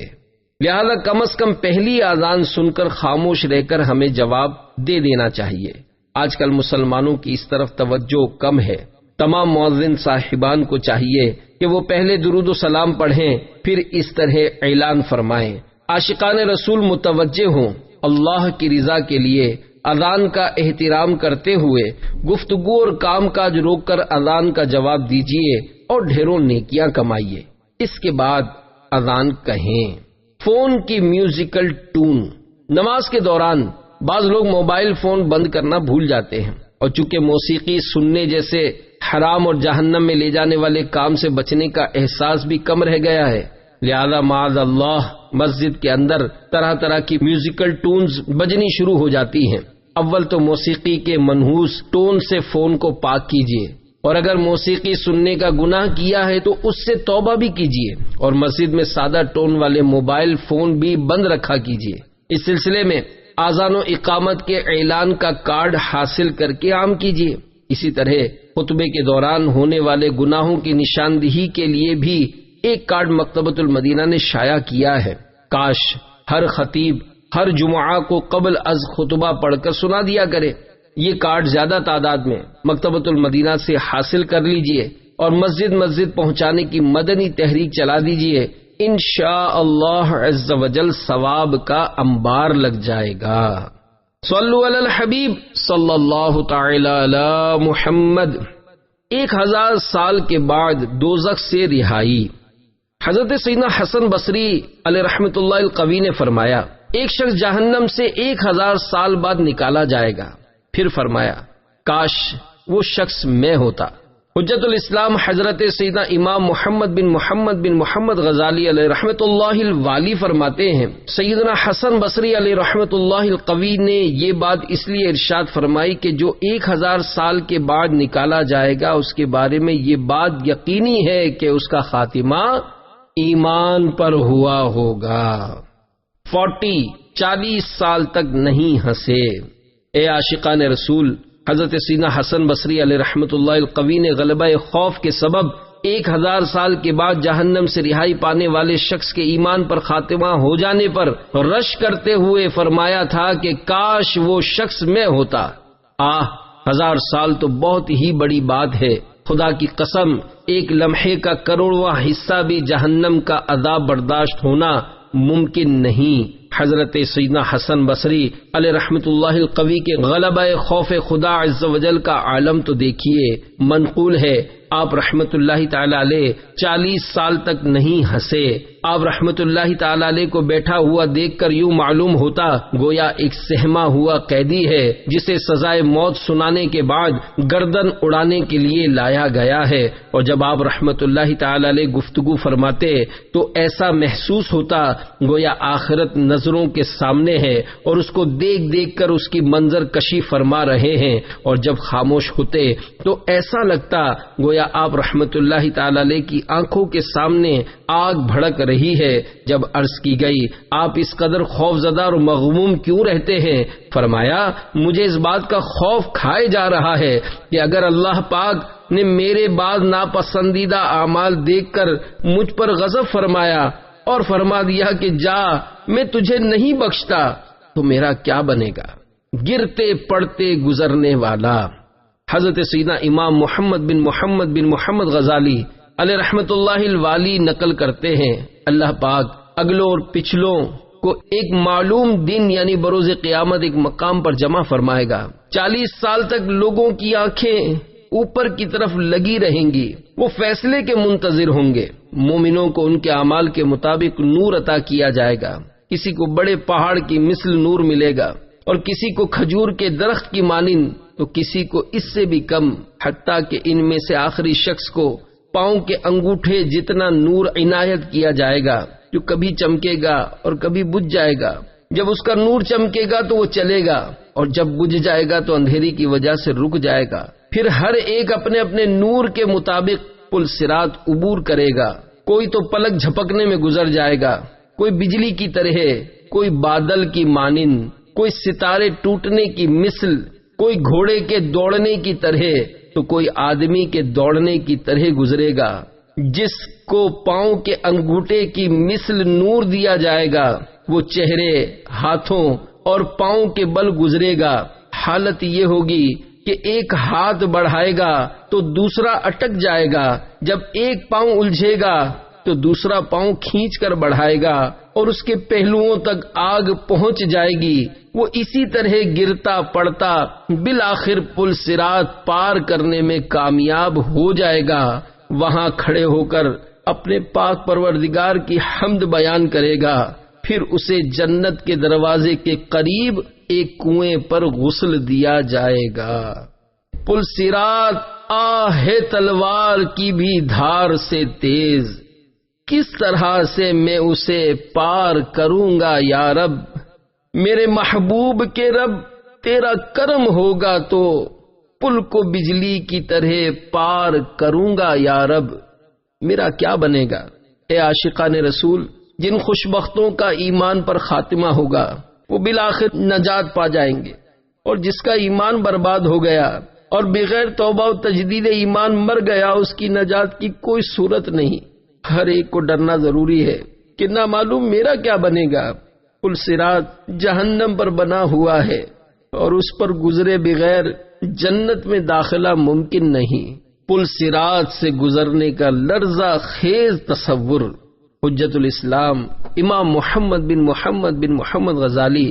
لہذا کم از کم پہلی اذان سن کر خاموش رہ کر ہمیں جواب دے دینا چاہیے۔ آج کل مسلمانوں کی اس طرف توجہ کم ہے۔ تمام مؤذن صاحبان کو چاہیے کہ وہ پہلے درود و سلام پڑھیں، پھر اس طرح اعلان فرمائیں، عاشقان رسول متوجہ ہوں، اللہ کی رضا کے لیے اذان کا احترام کرتے ہوئے گفتگو اور کام کاج روک کر اذان کا جواب دیجیے اور ڈھیروں نیکیاں کمائیے۔ اس کے بعد اذان کہیں۔ فون کی میوزیکل ٹون۔ نماز کے دوران بعض لوگ موبائل فون بند کرنا بھول جاتے ہیں، اور چونکہ موسیقی سننے جیسے حرام اور جہنم میں لے جانے والے کام سے بچنے کا احساس بھی کم رہ گیا ہے، لہذا معاذ اللہ مسجد کے اندر طرح طرح کی میوزیکل ٹونز بجنی شروع ہو جاتی ہیں۔ اول تو موسیقی کے منحوس ٹون سے فون کو پاک کیجیے، اور اگر موسیقی سننے کا گناہ کیا ہے تو اس سے توبہ بھی کیجیے، اور مسجد میں سادہ ٹون والے موبائل فون بھی بند رکھا کیجیے۔ اس سلسلے میں اذان و اقامت کے اعلان کا کارڈ حاصل کر کے عام کیجیے۔ اسی طرح خطبے کے دوران ہونے والے گناہوں کی نشاندہی کے لیے بھی ایک کارڈ مکتبۃ المدینہ نے شائع کیا ہے۔ کاش ہر خطیب ہر جمعہ کو قبل از خطبہ پڑھ کر سنا دیا کرے۔ یہ کارڈ زیادہ تعداد میں مکتبۃ المدینہ سے حاصل کر لیجئے اور مسجد مسجد پہنچانے کی مدنی تحریک چلا دیجئے، انشاءاللہ عز وجل ثواب کا انبار لگ جائے گا۔ صلو علی الحبیب صلی اللہ تعالی علی محمد۔ 1000 سال کے بعد دوزخ سے رہائی۔ حضرت سیدنا حسن بصری علیہ رحمۃ اللہ القوی نے فرمایا، ایک شخص جہنم سے 1000 سال بعد نکالا جائے گا۔ پھر فرمایا، کاش وہ شخص میں ہوتا۔ حجت الاسلام حضرت سیدنا امام محمد بن محمد غزالی علیہ رحمۃ اللہ الوالی فرماتے ہیں، سیدنا حسن بصری علیہ رحمۃ اللہ القوی نے یہ بات اس لیے ارشاد فرمائی کہ جو 1000 سال کے بعد نکالا جائے گا اس کے بارے میں یہ بات یقینی ہے کہ اس کا خاتمہ ایمان پر ہوا ہوگا۔ 40 سال تک نہیں ہنسے۔ اے عاشقان رسول، حضرت سیدنا حسن بصری علیہ رحمۃ اللہ القوی نے غلبہ خوف کے سبب 1000 سال کے بعد جہنم سے رہائی پانے والے شخص کے ایمان پر خاتمہ ہو جانے پر رش کرتے ہوئے فرمایا تھا کہ کاش وہ شخص میں ہوتا۔ 1000 سال تو بہت ہی بڑی بات ہے، خدا کی قسم ایک لمحے کا کروڑواں حصہ بھی جہنم کا عذاب برداشت ہونا ممکن نہیں۔ حضرت سیدنا حسن بصری علیہ رحمۃ اللہ القوی کے غلبہ خوف خدا عز و جل کا عالم تو دیکھیے۔ منقول ہے آپ رحمت اللہ تعالی علیہ 40 سال تک نہیں ہنسے۔ آپ رحمت اللہ تعالی علیہ کو بیٹھا ہوا دیکھ کر یوں معلوم ہوتا گویا ایک سہما ہوا قیدی ہے جسے سزائے موت سنانے کے بعد گردن اڑانے کے لیے لایا گیا ہے، اور جب آپ رحمت اللہ تعالی علیہ گفتگو فرماتے تو ایسا محسوس ہوتا گویا آخرت نظروں کے سامنے ہے اور اس کو دیکھ دیکھ کر اس کی منظر کشی فرما رہے ہیں، اور جب خاموش ہوتے تو ایسا لگتا گویا آپ رحمت اللہ تعالی علیہ کی آنکھوں کے سامنے آگ بھڑک رہی ہے۔ جب عرض کی گئی آپ اس قدر خوف زدہ اور مغموم کیوں رہتے ہیں؟ فرمایا مجھے اس بات کا خوف کھائے جا رہا ہے کہ اگر اللہ پاک نے میرے بعض ناپسندیدہ اعمال دیکھ کر مجھ پر غضب فرمایا اور فرما دیا کہ جا میں تجھے نہیں بخشتا تو میرا کیا بنے گا؟ گرتے پڑتے گزرنے والا۔ حضرت سیدنا امام محمد بن محمد غزالی علیہ رحمت اللہ الوالی نقل کرتے ہیں، اللہ پاک اگلوں اور پچھلوں کو ایک معلوم دن یعنی بروز قیامت ایک مقام پر جمع فرمائے گا۔ 40 سال تک لوگوں کی آنکھیں اوپر کی طرف لگی رہیں گی، وہ فیصلے کے منتظر ہوں گے۔ مومنوں کو ان کے اعمال کے مطابق نور عطا کیا جائے گا، کسی کو بڑے پہاڑ کی مثل نور ملے گا اور کسی کو کھجور کے درخت کی مانند تو کسی کو اس سے بھی کم، حتیٰ کہ ان میں سے آخری شخص کو پاؤں کے انگوٹھے جتنا نور عنایت کیا جائے گا، جو کبھی چمکے گا اور کبھی بجھ جائے گا۔ جب اس کا نور چمکے گا تو وہ چلے گا، اور جب بجھ جائے گا تو اندھیری کی وجہ سے رک جائے گا۔ پھر ہر ایک اپنے اپنے نور کے مطابق پل صراط عبور کرے گا۔ کوئی تو پلک جھپکنے میں گزر جائے گا، کوئی بجلی کی طرح، کوئی بادل کی مانند، کوئی ستارے ٹوٹنے کی مثل، کوئی گھوڑے کے دوڑنے کی طرح تو کوئی آدمی کے دوڑنے کی طرح گزرے گا۔ جس کو پاؤں کے انگوٹھے کی مثل نور دیا جائے گا وہ چہرے، ہاتھوں اور پاؤں کے بل گزرے گا۔ حالت یہ ہوگی کہ ایک ہاتھ بڑھائے گا تو دوسرا اٹک جائے گا، جب ایک پاؤں الجھے گا تو دوسرا پاؤں کھینچ کر بڑھائے گا، اور اس کے پہلوؤں تک آگ پہنچ جائے گی، وہ اسی طرح گرتا پڑتا بالآخر پل صراط پار کرنے میں کامیاب ہو جائے گا۔ وہاں کھڑے ہو کر اپنے پاک پروردگار کی حمد بیان کرے گا، پھر اسے جنت کے دروازے کے قریب ایک کنویں پر غسل دیا جائے گا۔ پل صراط آہ تلوار کی بھی دھار سے تیز، کس طرح سے میں اسے پار کروں گا یا رب، میرے محبوب کے رب تیرا کرم ہوگا تو پل کو بجلی کی طرح پار کروں گا یا رب، میرا کیا بنے گا؟ اے عاشقان رسول، جن خوشبختوں کا ایمان پر خاتمہ ہوگا وہ بالآخر نجات پا جائیں گے، اور جس کا ایمان برباد ہو گیا اور بغیر توبہ و تجدید ایمان مر گیا، اس کی نجات کی کوئی صورت نہیں۔ ہر ایک کو ڈرنا ضروری ہے کہ نہ معلوم میرا کیا بنے گا۔ پل صراط جہنم پر بنا ہوا ہے اور اس پر گزرے بغیر جنت میں داخلہ ممکن نہیں۔ پل صراط سے گزرنے کا لرزہ خیز تصور حجت الاسلام امام محمد بن محمد غزالی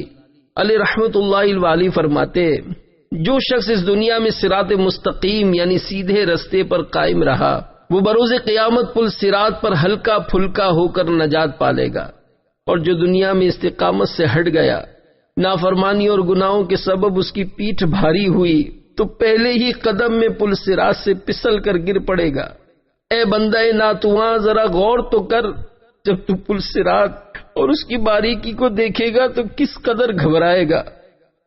علیہ رحمت اللہ علیہ فرماتے، جو شخص اس دنیا میں صراط مستقیم یعنی سیدھے رستے پر قائم رہا، وہ بروز قیامت پل صراط پر ہلکا پھلکا ہو کر نجات پالے گا، اور جو دنیا میں استقامت سے ہٹ گیا، نافرمانی اور گناہوں کے سبب اس کی پیٹھ بھاری ہوئی، تو پہلے ہی قدم میں پل صراط سے پسل کر گر پڑے گا۔ اے بندہ ناتواں، ذرا غور تو کر، جب تو پل صراط اور اس کی باریکی کو دیکھے گا تو کس قدر گھبرائے گا۔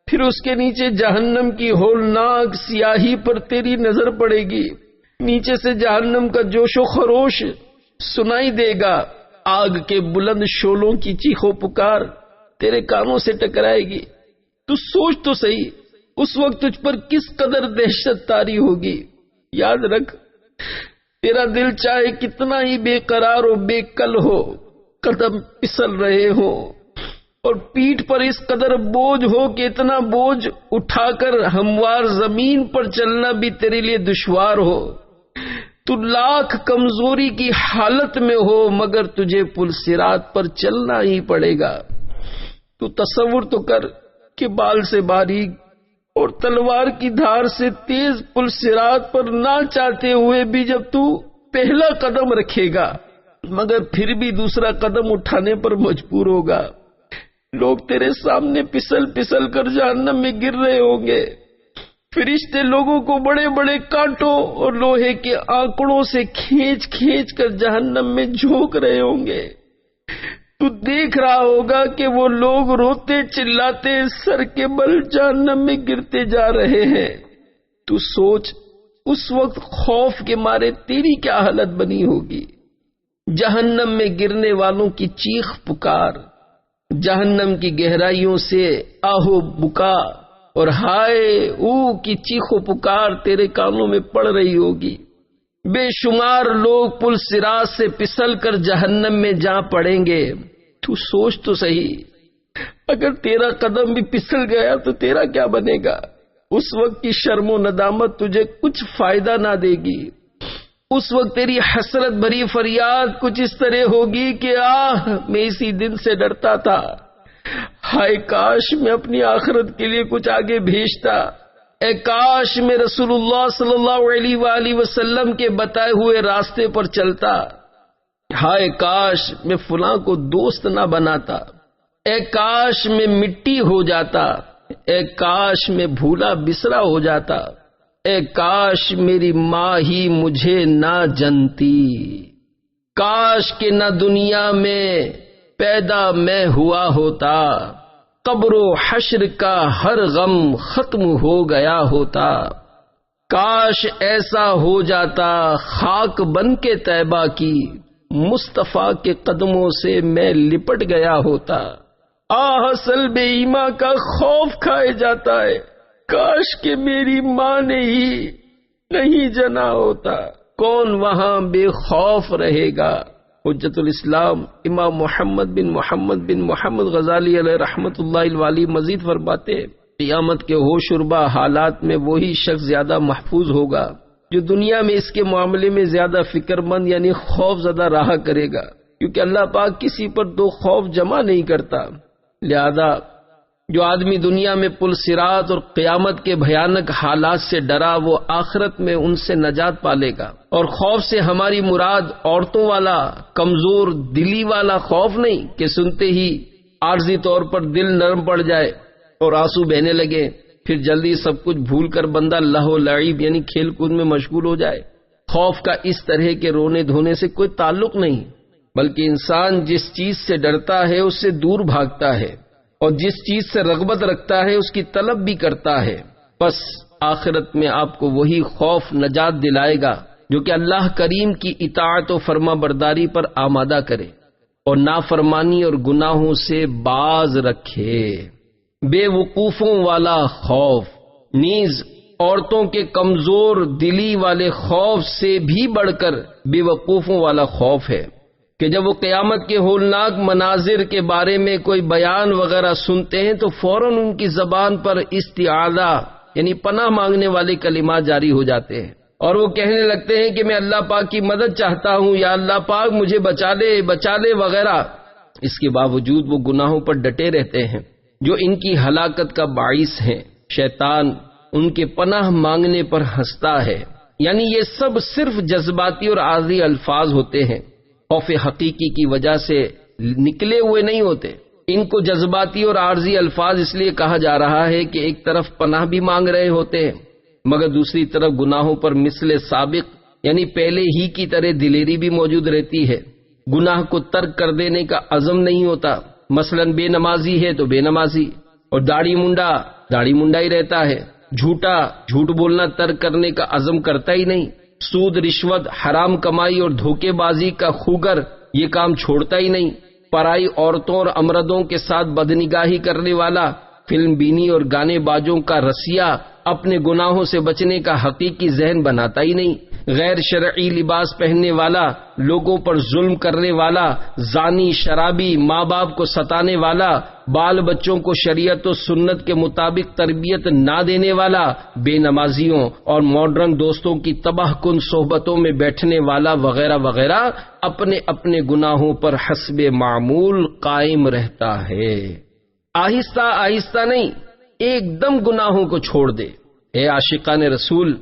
پھر اس کے نیچے جہنم کی ہولناک سیاہی پر تیری نظر پڑے گی، نیچے سے جہنم کا جوش و خروش سنائی دے گا، آگ کے بلند شعلوں کی چیخ و پکار تیرے کانوں سے ٹکرائے گی۔ تو سوچ تو صحیح، اس وقت تجھ پر کس قدر دہشت طاری ہوگی۔ یاد رکھ، تیرا دل چاہے کتنا ہی بے قرار و بے کل ہو، قدم پسل رہے ہو اور پیٹھ پر اس قدر بوجھ ہو کہ اتنا بوجھ اٹھا کر ہموار زمین پر چلنا بھی تیرے لیے دشوار ہو، تو لاکھ کمزوری کی حالت میں ہو، مگر تجھے پل صراط پر چلنا ہی پڑے گا۔ تو تصور تو کر کہ بال سے باریک اور تلوار کی دھار سے تیز پل صراط پر نہ چاہتے ہوئے بھی جب تو پہلا قدم رکھے گا، مگر پھر بھی دوسرا قدم اٹھانے پر مجبور ہوگا، لوگ تیرے سامنے پسل پسل کر جہنم میں گر رہے ہوں گے، فرشتے لوگوں کو بڑے بڑے کانٹوں اور لوہے کے آنکڑوں سے کھینچ کھینچ کر جہنم میں جھونک رہے ہوں گے۔ تو دیکھ رہا ہوگا کہ وہ لوگ روتے چلاتے سر کے بل جہنم میں گرتے جا رہے ہیں۔ تو سوچ اس وقت خوف کے مارے تیری کیا حالت بنی ہوگی۔ جہنم میں گرنے والوں کی چیخ پکار، جہنم کی گہرائیوں سے آہو بکا اور ہائے او کی چیخ و پکار تیرے کانوں میں پڑ رہی ہوگی۔ بے شمار لوگ پل صراط سے پسل کر جہنم میں جا پڑیں گے۔ تو سوچ تو صحیح، اگر تیرا قدم بھی پسل گیا تو تیرا کیا بنے گا؟ اس وقت کی شرم و ندامت تجھے کچھ فائدہ نہ دے گی۔ اس وقت تیری حسرت بھری فریاد کچھ اس طرح ہوگی کہ آہ میں اسی دن سے ڈرتا تھا، ہائے کاش میں اپنی آخرت کے لیے کچھ آگے بھیجتا، اے کاش میں رسول اللہ صلی اللہ علیہ وآلہ وسلم کے بتائے ہوئے راستے پر چلتا، ہائے کاش میں فلاں کو دوست نہ بناتا، اے کاش میں مٹی ہو جاتا، اے کاش میں بھولا بسرا ہو جاتا، اے کاش میری ماں ہی مجھے نہ جنتی، کاش کہ نہ دنیا میں پیدا میں ہوا ہوتا، قبر و حشر کا ہر غم ختم ہو گیا ہوتا، کاش ایسا ہو جاتا خاک بن کے طیبہ کی مصطفیٰ کے قدموں سے میں لپٹ گیا ہوتا۔ آہ سلب ایماں کا خوف کھائے جاتا ہے، کاش کہ میری ماں نے ہی نہیں جنا ہوتا، کون وہاں بے خوف رہے گا۔ حجت الاسلام امام محمد بن محمد غزالی علیہ رحمت اللہ علیہ مزید فرماتے ہیں، قیامت کے ہوش ربا حالات میں وہی شخص زیادہ محفوظ ہوگا جو دنیا میں اس کے معاملے میں زیادہ فکر مند یعنی خوف زدہ رہا کرے گا۔ کیونکہ اللہ پاک کسی پر دو خوف جمع نہیں کرتا۔ لہذا جو آدمی دنیا میں پل صراط اور قیامت کے بھیانک حالات سے ڈرا وہ آخرت میں ان سے نجات پالے گا۔ اور خوف سے ہماری مراد عورتوں والا کمزور دلی والا خوف نہیں کہ سنتے ہی عارضی طور پر دل نرم پڑ جائے اور آنسو بہنے لگے، پھر جلدی سب کچھ بھول کر بندہ لہو و لعب یعنی کھیل کود میں مشغول ہو جائے۔ خوف کا اس طرح کے رونے دھونے سے کوئی تعلق نہیں، بلکہ انسان جس چیز سے ڈرتا ہے اس سے دور بھاگتا ہے، اور جس چیز سے رغبت رکھتا ہے اس کی طلب بھی کرتا ہے۔ بس آخرت میں آپ کو وہی خوف نجات دلائے گا جو کہ اللہ کریم کی اطاعت و فرما برداری پر آمادہ کرے اور نافرمانی اور گناہوں سے باز رکھے۔ بے وقوفوں والا خوف نیز عورتوں کے کمزور دلی والے خوف سے بھی بڑھ کر بے وقوفوں والا خوف ہے کہ جب وہ قیامت کے ہولناک مناظر کے بارے میں کوئی بیان وغیرہ سنتے ہیں تو فوراً ان کی زبان پر استعاذہ یعنی پناہ مانگنے والے کلمات جاری ہو جاتے ہیں، اور وہ کہنے لگتے ہیں کہ میں اللہ پاک کی مدد چاہتا ہوں، یا اللہ پاک مجھے بچا لے وغیرہ۔ اس کے باوجود وہ گناہوں پر ڈٹے رہتے ہیں جو ان کی ہلاکت کا باعث ہیں۔ شیطان ان کے پناہ مانگنے پر ہنستا ہے، یعنی یہ سب صرف جذباتی اور عارضی الفاظ ہوتے ہیں، خوف حقیقی کی وجہ سے نکلے ہوئے نہیں ہوتے۔ ان کو جذباتی اور عارضی الفاظ اس لیے کہا جا رہا ہے کہ ایک طرف پناہ بھی مانگ رہے ہوتے ہیں مگر دوسری طرف گناہوں پر مثل سابق یعنی پہلے ہی کی طرح دلیری بھی موجود رہتی ہے۔ گناہ کو ترک کر دینے کا عزم نہیں ہوتا، مثلا بے نمازی ہے تو بے نمازی، اور داڑھی منڈا ہی رہتا ہے، جھوٹ بولنا ترک کرنے کا عزم کرتا ہی نہیں، سود رشوت حرام کمائی اور دھوکے بازی کا خوگر یہ کام چھوڑتا ہی نہیں، پرائی عورتوں اور امردوں کے ساتھ بدنگاہی کرنے والا، فلم بینی اور گانے بازوں کا رسیا اپنے گناہوں سے بچنے کا حقیقی ذہن بناتا ہی نہیں، غیر شرعی لباس پہننے والا، لوگوں پر ظلم کرنے والا، زانی شرابی، ماں باپ کو ستانے والا، بال بچوں کو شریعت و سنت کے مطابق تربیت نہ دینے والا، بے نمازیوں اور ماڈرن دوستوں کی تباہ کن صحبتوں میں بیٹھنے والا وغیرہ وغیرہ اپنے اپنے گناہوں پر حسب معمول قائم رہتا ہے۔ آہستہ آہستہ نہیں، ایک دم گناہوں کو چھوڑ دے۔ اے عاشقان رسول،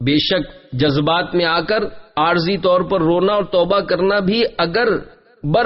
بے شک جذبات میں آ کر عارضی طور پر رونا اور توبہ کرنا بھی اگر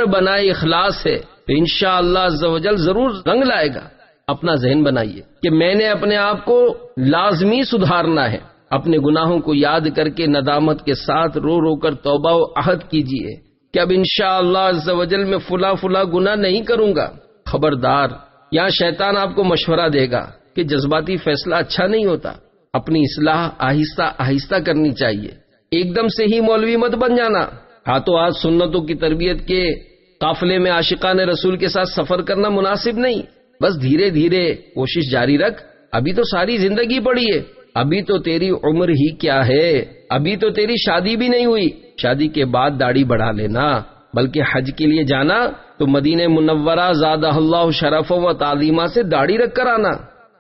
بنائے اخلاص ہے تو انشاءاللہ عز و جل ضرور رنگ لائے گا۔ اپنا ذہن بنائیے کہ میں نے اپنے آپ کو لازمی سدھارنا ہے، اپنے گناہوں کو یاد کر کے ندامت کے ساتھ رو رو کر توبہ و عہد کیجیے کہ اب انشاءاللہ عز و جل میں فلاں گناہ نہیں کروں گا۔ خبردار، یہاں شیطان آپ کو مشورہ دے گا کہ جذباتی فیصلہ اچھا نہیں ہوتا، اپنی اصلاح آہستہ آہستہ کرنی چاہیے، ایک دم سے ہی مولوی مت بن جانا، ہاتھوں ہاتھ سنتوں کی تربیت کے قافلے میں عاشقان رسول کے ساتھ سفر کرنا مناسب نہیں۔ بس دھیرے دھیرے کوشش جاری رکھ، ابھی تو ساری زندگی پڑی ہے، ابھی تو تیری عمر ہی کیا ہے، ابھی تو تیری شادی بھی نہیں ہوئی، شادی کے بعد داڑھی بڑھا لینا، بلکہ حج کے لیے جانا تو مدینہ منورہ زادہ اللہ شرف و تعظیمہ سے داڑھی رکھ کر آنا،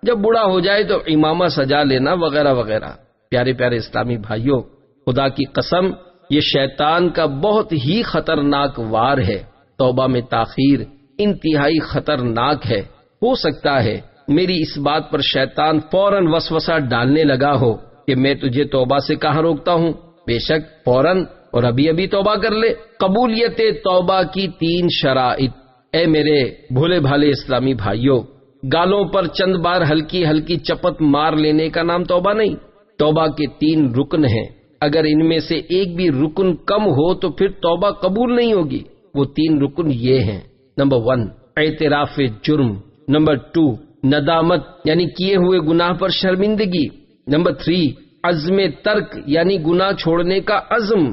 جب بوڑھا ہو جائے تو امامہ سجا لینا وغیرہ وغیرہ۔ پیارے پیارے اسلامی بھائیوں، خدا کی قسم یہ شیطان کا بہت ہی خطرناک وار ہے، توبہ میں تاخیر انتہائی خطرناک ہے۔ ہو سکتا ہے میری اس بات پر شیطان فوراً وسوسہ ڈالنے لگا ہو کہ میں تجھے توبہ سے کہاں روکتا ہوں، بے شک فوراً اور ابھی توبہ کر لے۔ قبولیت توبہ کی 3 شرائط۔ اے میرے بھولے بھالے اسلامی بھائیوں، گالوں پر چند بار ہلکی ہلکی چپت مار لینے کا نام توبہ نہیں۔ توبہ کے 3 رکن ہیں، اگر ان میں سے ایک بھی رکن کم ہو تو پھر توبہ قبول نہیں ہوگی۔ وہ 3 رکن یہ ہیں: نمبر 1 اعتراف جرم، نمبر 2 ندامت یعنی کیے ہوئے گناہ پر شرمندگی، نمبر 3 عزم ترک یعنی گناہ چھوڑنے کا عزم۔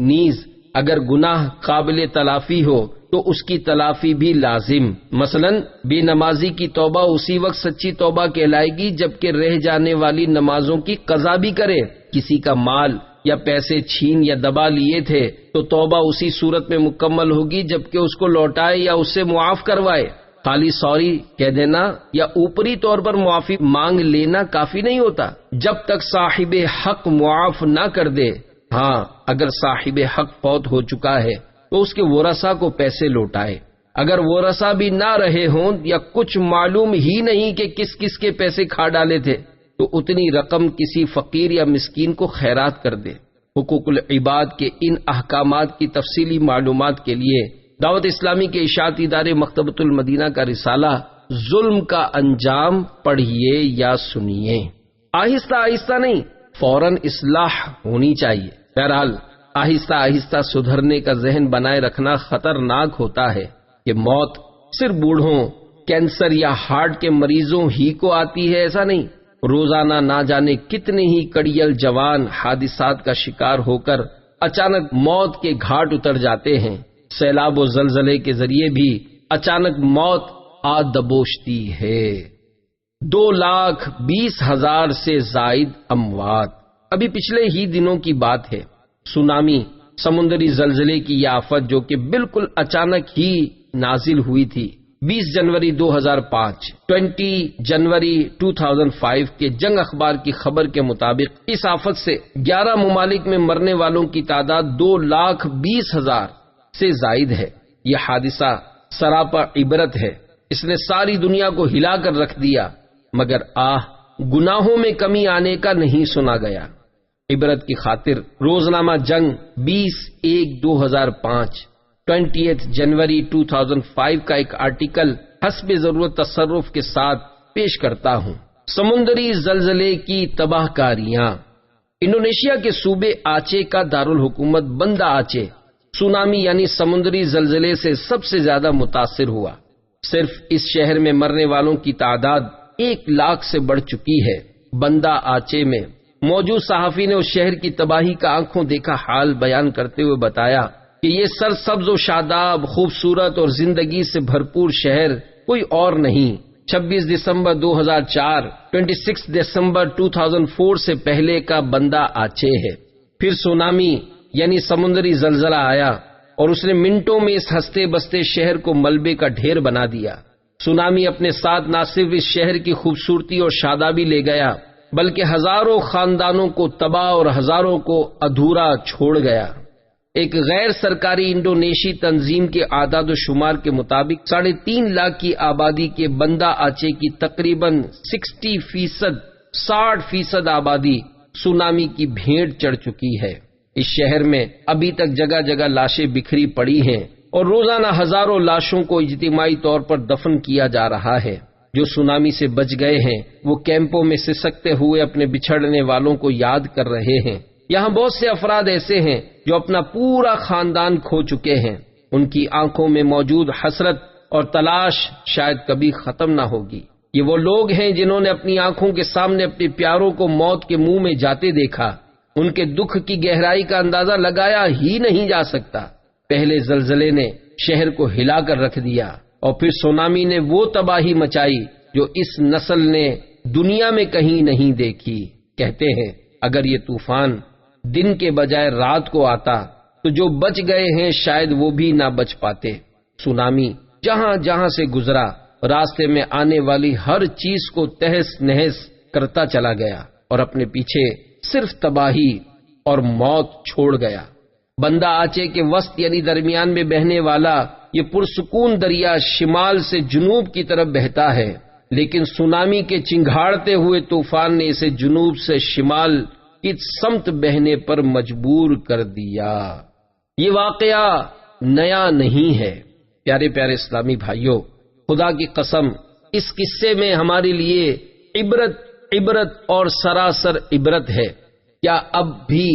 نیز اگر گناہ قابل تلافی ہو تو اس کی تلافی بھی لازم۔ مثلا بے نمازی کی توبہ اسی وقت سچی توبہ کہلائے گی جبکہ رہ جانے والی نمازوں کی قضا بھی کرے۔ کسی کا مال یا پیسے چھین یا دبا لیے تھے تو توبہ اسی صورت میں مکمل ہوگی جبکہ اس کو لوٹائے یا اس سے معاف کروائے۔ خالی سوری کہہ دینا یا اوپری طور پر معافی مانگ لینا کافی نہیں ہوتا جب تک صاحب حق معاف نہ کر دے۔ ہاں، اگر صاحب حق فوت ہو چکا ہے تو اس کے ورثاء کو پیسے لوٹائے۔ اگر ورثاء بھی نہ رہے ہوں یا کچھ معلوم ہی نہیں کہ کس کس کے پیسے کھا ڈالے تھے، تو اتنی رقم کسی فقیر یا مسکین کو خیرات کر دے۔ حقوق العباد کے ان احکامات کی تفصیلی معلومات کے لیے دعوت اسلامی کے اشاعتی ادارے مکتبۃ المدینہ کا رسالہ ظلم کا انجام پڑھیے یا سنیے۔ آہستہ آہستہ نہیں، فوراً اصلاح ہونی چاہیے۔ بہرحال آہستہ آہستہ سدھرنے کا ذہن بنائے رکھنا خطرناک ہوتا ہے کہ موت صرف بوڑھوں، کینسر یا ہارٹ کے مریضوں ہی کو آتی ہے، ایسا نہیں۔ روزانہ نہ جانے کتنے ہی کڑیل جوان حادثات کا شکار ہو کر اچانک موت کے گھاٹ اتر جاتے ہیں۔ سیلاب و زلزلے کے ذریعے بھی اچانک موت آ دبوچتی ہے۔ 2,20,000 سے زائد اموات۔ ابھی پچھلے ہی دنوں کی بات ہے، سونامی، سمندری زلزلے کی یہ آفت جو کہ بالکل اچانک ہی نازل ہوئی تھی، 20 جنوری 2005، 20 جنوری 2005 کے جنگ اخبار کی خبر کے مطابق اس آفت سے 11 ممالک میں مرنے والوں کی تعداد 2,20,000 سے زائد ہے۔ یہ حادثہ سراپا عبرت ہے، اس نے ساری دنیا کو ہلا کر رکھ دیا، مگر گناہوں میں کمی آنے کا نہیں سنا گیا۔ عبرت کی خاطر روزنامہ جنگ 20/1/2005، 20 جنوری 2005 کا ایک آرٹیکل حسب ضرورت تصرف کے ساتھ پیش کرتا ہوں۔ سمندری زلزلے کی تباہ کاریاں۔ انڈونیشیا کے صوبے آچے کا دارالحکومت بندہ آچے سونامی یعنی سمندری زلزلے سے سب سے زیادہ متاثر ہوا۔ صرف اس شہر میں مرنے والوں کی تعداد 1,00,000 سے بڑھ چکی ہے۔ بندہ آچے میں موجود صحافی نے اس شہر کی تباہی کا آنکھوں دیکھا حال بیان کرتے ہوئے بتایا کہ یہ سرسبز و شاداب، خوبصورت اور زندگی سے بھرپور شہر کوئی اور نہیں۔ 26 دسمبر 2004، 26 دسمبر 2004 سے پہلے کا بندہ آچے ہے۔ پھر سونامی یعنی سمندری زلزلہ آیا اور اس نے منٹوں میں اس ہستے بستے شہر کو ملبے کا ڈھیر بنا دیا۔ سونامی اپنے ساتھ نہ صرف اس شہر کی خوبصورتی اور شادابی لے گیا بلکہ ہزاروں خاندانوں کو تباہ اور ہزاروں کو ادھورا چھوڑ گیا۔ ایک غیر سرکاری انڈونیشی تنظیم کے اعداد و شمار کے مطابق 3.5 لاکھ کی آبادی کے بندہ آچے کی تقریباً 60% آبادی سونامی کی بھیٹ چڑھ چکی ہے۔ اس شہر میں ابھی تک جگہ جگہ لاشیں بکھری پڑی ہیں اور روزانہ ہزاروں لاشوں کو اجتماعی طور پر دفن کیا جا رہا ہے۔ جو سونامی سے بچ گئے ہیں وہ کیمپوں میں سسکتے ہوئے اپنے بچھڑنے والوں کو یاد کر رہے ہیں۔ یہاں بہت سے افراد ایسے ہیں جو اپنا پورا خاندان کھو چکے ہیں۔ ان کی آنکھوں میں موجود حسرت اور تلاش شاید کبھی ختم نہ ہوگی۔ یہ وہ لوگ ہیں جنہوں نے اپنی آنکھوں کے سامنے اپنے پیاروں کو موت کے منہ میں جاتے دیکھا۔ ان کے دکھ کی گہرائی کا اندازہ لگایا ہی نہیں جا سکتا۔ پہلے زلزلے نے شہر کو ہلا کر رکھ دیا اور پھر سونامی نے وہ تباہی مچائی جو اس نسل نے دنیا میں کہیں نہیں دیکھی۔ کہتے ہیں اگر یہ طوفان دن کے بجائے رات کو آتا تو جو بچ گئے ہیں شاید وہ بھی نہ بچ پاتے۔ سونامی جہاں جہاں سے گزرا راستے میں آنے والی ہر چیز کو تہس نہس کرتا چلا گیا اور اپنے پیچھے صرف تباہی اور موت چھوڑ گیا۔ بندہ آچے کے وسط یعنی درمیان میں بہنے والا یہ پرسکون دریا شمال سے جنوب کی طرف بہتا ہے، لیکن سونامی کے چنگھاڑتے ہوئے طوفان نے اسے جنوب سے شمال کی سمت بہنے پر مجبور کر دیا۔ یہ واقعہ نیا نہیں ہے۔ پیارے پیارے اسلامی بھائیوں، خدا کی قسم اس قصے میں ہمارے لیے عبرت اور سراسر عبرت ہے۔ کیا اب بھی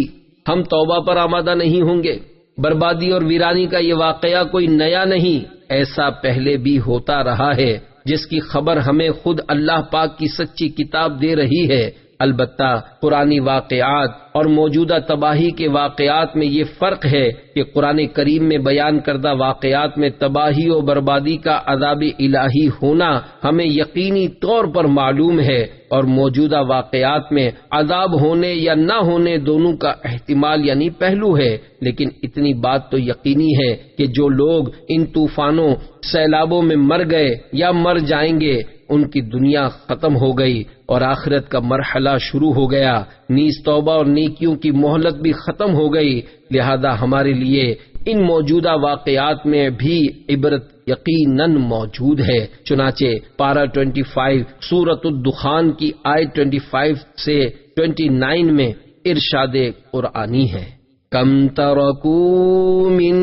ہم توبہ پر آمادہ نہیں ہوں گے؟ بربادی اور ویرانی کا یہ واقعہ کوئی نیا نہیں، ایسا پہلے بھی ہوتا رہا ہے جس کی خبر ہمیں خود اللہ پاک کی سچی کتاب دے رہی ہے۔ البتہ قرآنی واقعات اور موجودہ تباہی کے واقعات میں یہ فرق ہے کہ قرآن کریم میں بیان کردہ واقعات میں تباہی و بربادی کا عذاب الہی ہونا ہمیں یقینی طور پر معلوم ہے، اور موجودہ واقعات میں عذاب ہونے یا نہ ہونے دونوں کا احتمال یعنی پہلو ہے۔ لیکن اتنی بات تو یقینی ہے کہ جو لوگ ان طوفانوں سیلابوں میں مر گئے یا مر جائیں گے ان کی دنیا ختم ہو گئی، اور آخرت کا مرحلہ شروع ہو گیا، نیز توبہ اور نیکیوں کی مہلت بھی ختم ہو گئی، لہذا ہمارے لیے ان موجودہ واقعات میں بھی عبرت یقیناً موجود ہے۔ چنانچہ پارہ 25 سورۃ الدخان کی آیت 25 سے 29 میں ارشاد قرآنی ہے، کم ترکوا من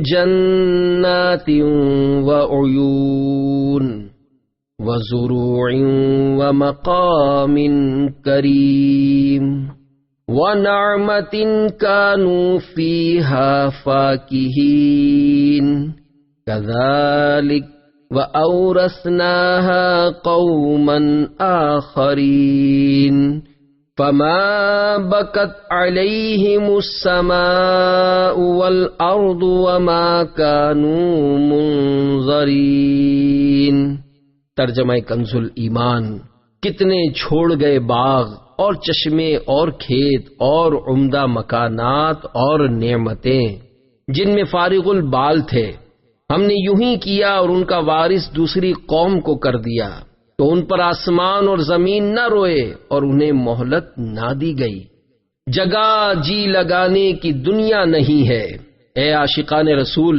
جنات وعیون وزروع ومقام کریم ونعمت كانوا فيها فاكهين كذلك وأورثناها قوما آخرين فما بكت عليهم السماء والأرض وما كانوا منظرين۔ ترجمہ کنز الایمان، کتنے چھوڑ گئے باغ اور چشمے اور کھیت اور عمدہ مکانات اور نعمتیں جن میں فارغ البال تھے، ہم نے یوں ہی کیا اور ان کا وارث دوسری قوم کو کر دیا، تو ان پر آسمان اور زمین نہ روئے اور انہیں مہلت نہ دی گئی۔ جگہ جی لگانے کی دنیا نہیں ہے۔ اے عاشقان رسول،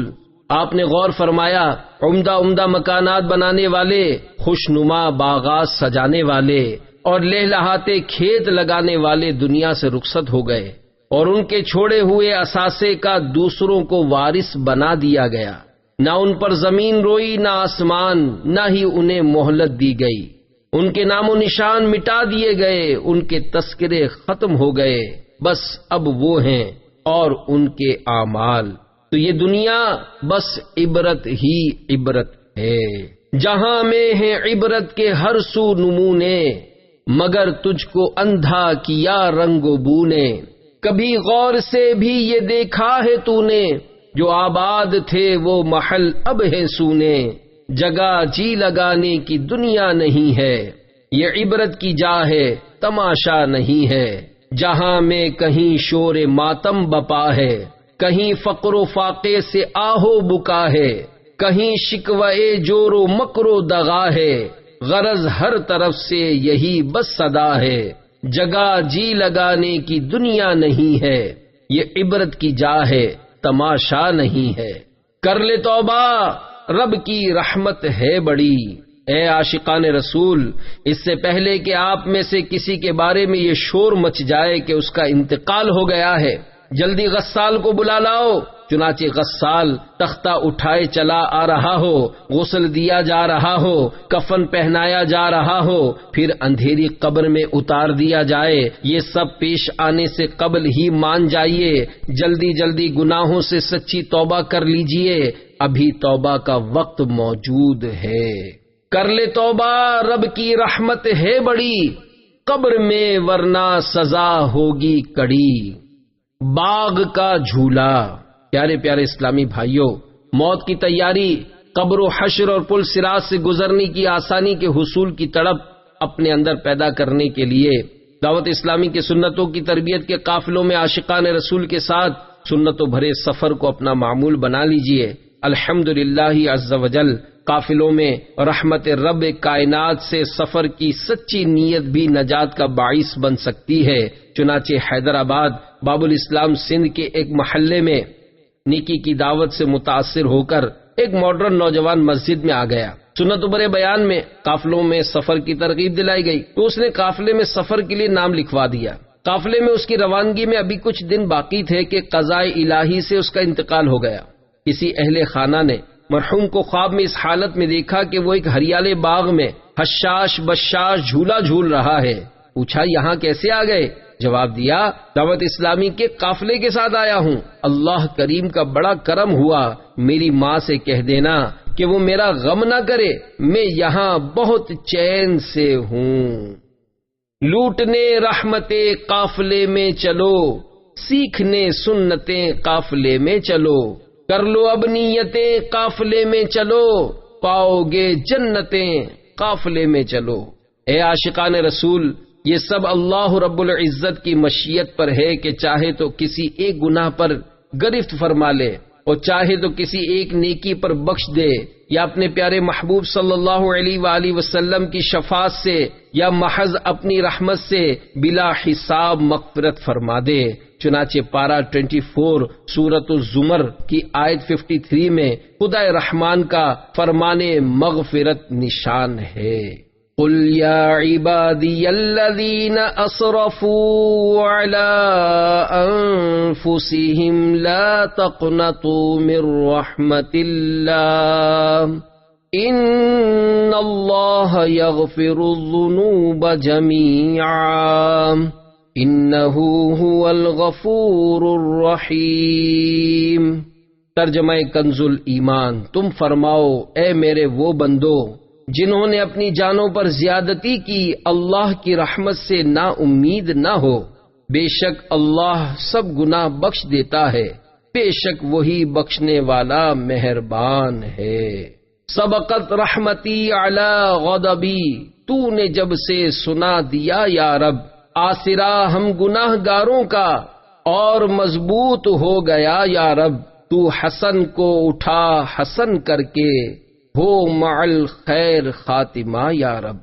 آپ نے غور فرمایا، عمدہ مکانات بنانے والے، خوشنما باغات سجانے والے اور لہلہاتے کھیت لگانے والے دنیا سے رخصت ہو گئے، اور ان کے چھوڑے ہوئے اثاثے کا دوسروں کو وارث بنا دیا گیا۔ نہ ان پر زمین روئی، نہ آسمان، نہ ہی انہیں مہلت دی گئی۔ ان کے نام و نشان مٹا دیے گئے، ان کے تذکرے ختم ہو گئے، بس اب وہ ہیں اور ان کے اعمال۔ تو یہ دنیا بس عبرت ہی عبرت ہے، جہاں میں ہے عبرت کے ہر سو نمونے، مگر تجھ کو اندھا کیا رنگ و بو نے۔ کبھی غور سے بھی یہ دیکھا ہے تو نے، جو آباد تھے وہ محل اب ہے سونے۔ جگہ جی لگانے کی دنیا نہیں ہے، یہ عبرت کی جا ہے، تماشا نہیں ہے۔ جہاں میں کہیں شور ماتم بپا ہے، کہیں فقر و فاقے سے آہو بکا ہے، کہیں شکوے جور و مکر و دغا ہے، غرض ہر طرف سے یہی بس صدا ہے۔ جگہ جی لگانے کی دنیا نہیں ہے، یہ عبرت کی جا ہے، تماشا نہیں ہے۔ کر لے توبہ، رب کی رحمت ہے بڑی۔ اے عاشقان رسول، اس سے پہلے کہ آپ میں سے کسی کے بارے میں یہ شور مچ جائے کہ اس کا انتقال ہو گیا ہے، جلدی غسال کو بلا لاؤ۔ چنانچہ غسال تختہ اٹھائے چلا آ رہا ہو، غسل دیا جا رہا ہو، کفن پہنایا جا رہا ہو، پھر اندھیری قبر میں اتار دیا جائے۔ یہ سب پیش آنے سے قبل ہی مان جائیے، جلدی جلدی گناہوں سے سچی توبہ کر لیجئے، ابھی توبہ کا وقت موجود ہے۔ کر لے توبہ، رب کی رحمت ہے بڑی، قبر میں ورنہ سزا ہوگی کڑی۔ باغ کا جھولا۔ پیارے پیارے اسلامی بھائیوں، موت کی تیاری، قبر و حشر اور پل صراط سے گزرنے کی آسانی کے حصول کی تڑپ اپنے اندر پیدا کرنے کے لیے دعوت اسلامی کے سنتوں کی تربیت کے قافلوں میں عاشقان رسول کے ساتھ سنتوں بھرے سفر کو اپنا معمول بنا لیجئے۔ الحمدللہ عز وجل قافلوں میں رحمت رب کائنات سے سفر کی سچی نیت بھی نجات کا باعث بن سکتی ہے۔ چنانچہ حیدرآباد باب الاسلام سندھ کے ایک محلے میں نیکی کی دعوت سے متاثر ہو کر ایک ماڈرن نوجوان مسجد میں آ گیا۔ سنت برے بیان میں قافلوں میں سفر کی ترغیب دلائی گئی تو اس نے قافلے میں سفر کے لیے نام لکھوا دیا۔ قافلے میں اس کی روانگی میں ابھی کچھ دن باقی تھے کہ قضاء الہی سے اس کا انتقال ہو گیا۔ کسی اہل خانہ نے مرحوم کو خواب میں اس حالت میں دیکھا کہ وہ ایک ہریالے باغ میں حشاش بشاش جھولا جھول رہا ہے۔ پوچھا یہاں کیسے آ گئے؟ جواب دیا دعوت اسلامی کے قافلے کے ساتھ آیا ہوں۔ اللہ کریم کا بڑا کرم ہوا، میری ماں سے کہہ دینا کہ وہ میرا غم نہ کرے، میں یہاں بہت چین سے ہوں۔ لوٹنے رحمتیں قافلے میں چلو، سیکھنے سنتیں قافلے میں چلو، کر لو اب نیتیں قافلے میں چلو، پاؤ گے جنتیں قافلے میں چلو۔ اے عاشقان رسول، یہ سب اللہ رب العزت کی مشیت پر ہے کہ چاہے تو کسی ایک گناہ پر گرفت فرما لے اور چاہے تو کسی ایک نیکی پر بخش دے، یا اپنے پیارے محبوب صلی اللہ علیہ وآلہ وسلم کی شفاعت سے یا محض اپنی رحمت سے بلا حساب مغفرت فرما دے۔ چنانچہ پارہ 24 سورۃ الزمر کی آیت 53 میں خدا رحمان کا فرمان مغفرت نشان ہے۔ قل یا عبادی الذین اسرفوا علی انفسہم لا تقنطوا من رحمت اللہ ان اللہ یغفر الذنوب جمیعا انہ هو الغفور الرحیم۔ ترجمہ کنز الایمان، تم فرماؤ اے میرے وہ بندو جنہوں نے اپنی جانوں پر زیادتی کی، اللہ کی رحمت سے نا امید نہ ہو، بے شک اللہ سب گناہ بخش دیتا ہے، بے شک وہی بخشنے والا مہربان ہے۔ سبقت رحمتی علی غضبی، تو نے جب سے سنا دیا یا رب آسرا ہم گناہ گاروں کا، اور مضبوط ہو گیا یا رب تو حسن کو اٹھا حسن کر کے، ہو مع الخیر خاتمہ یا رب۔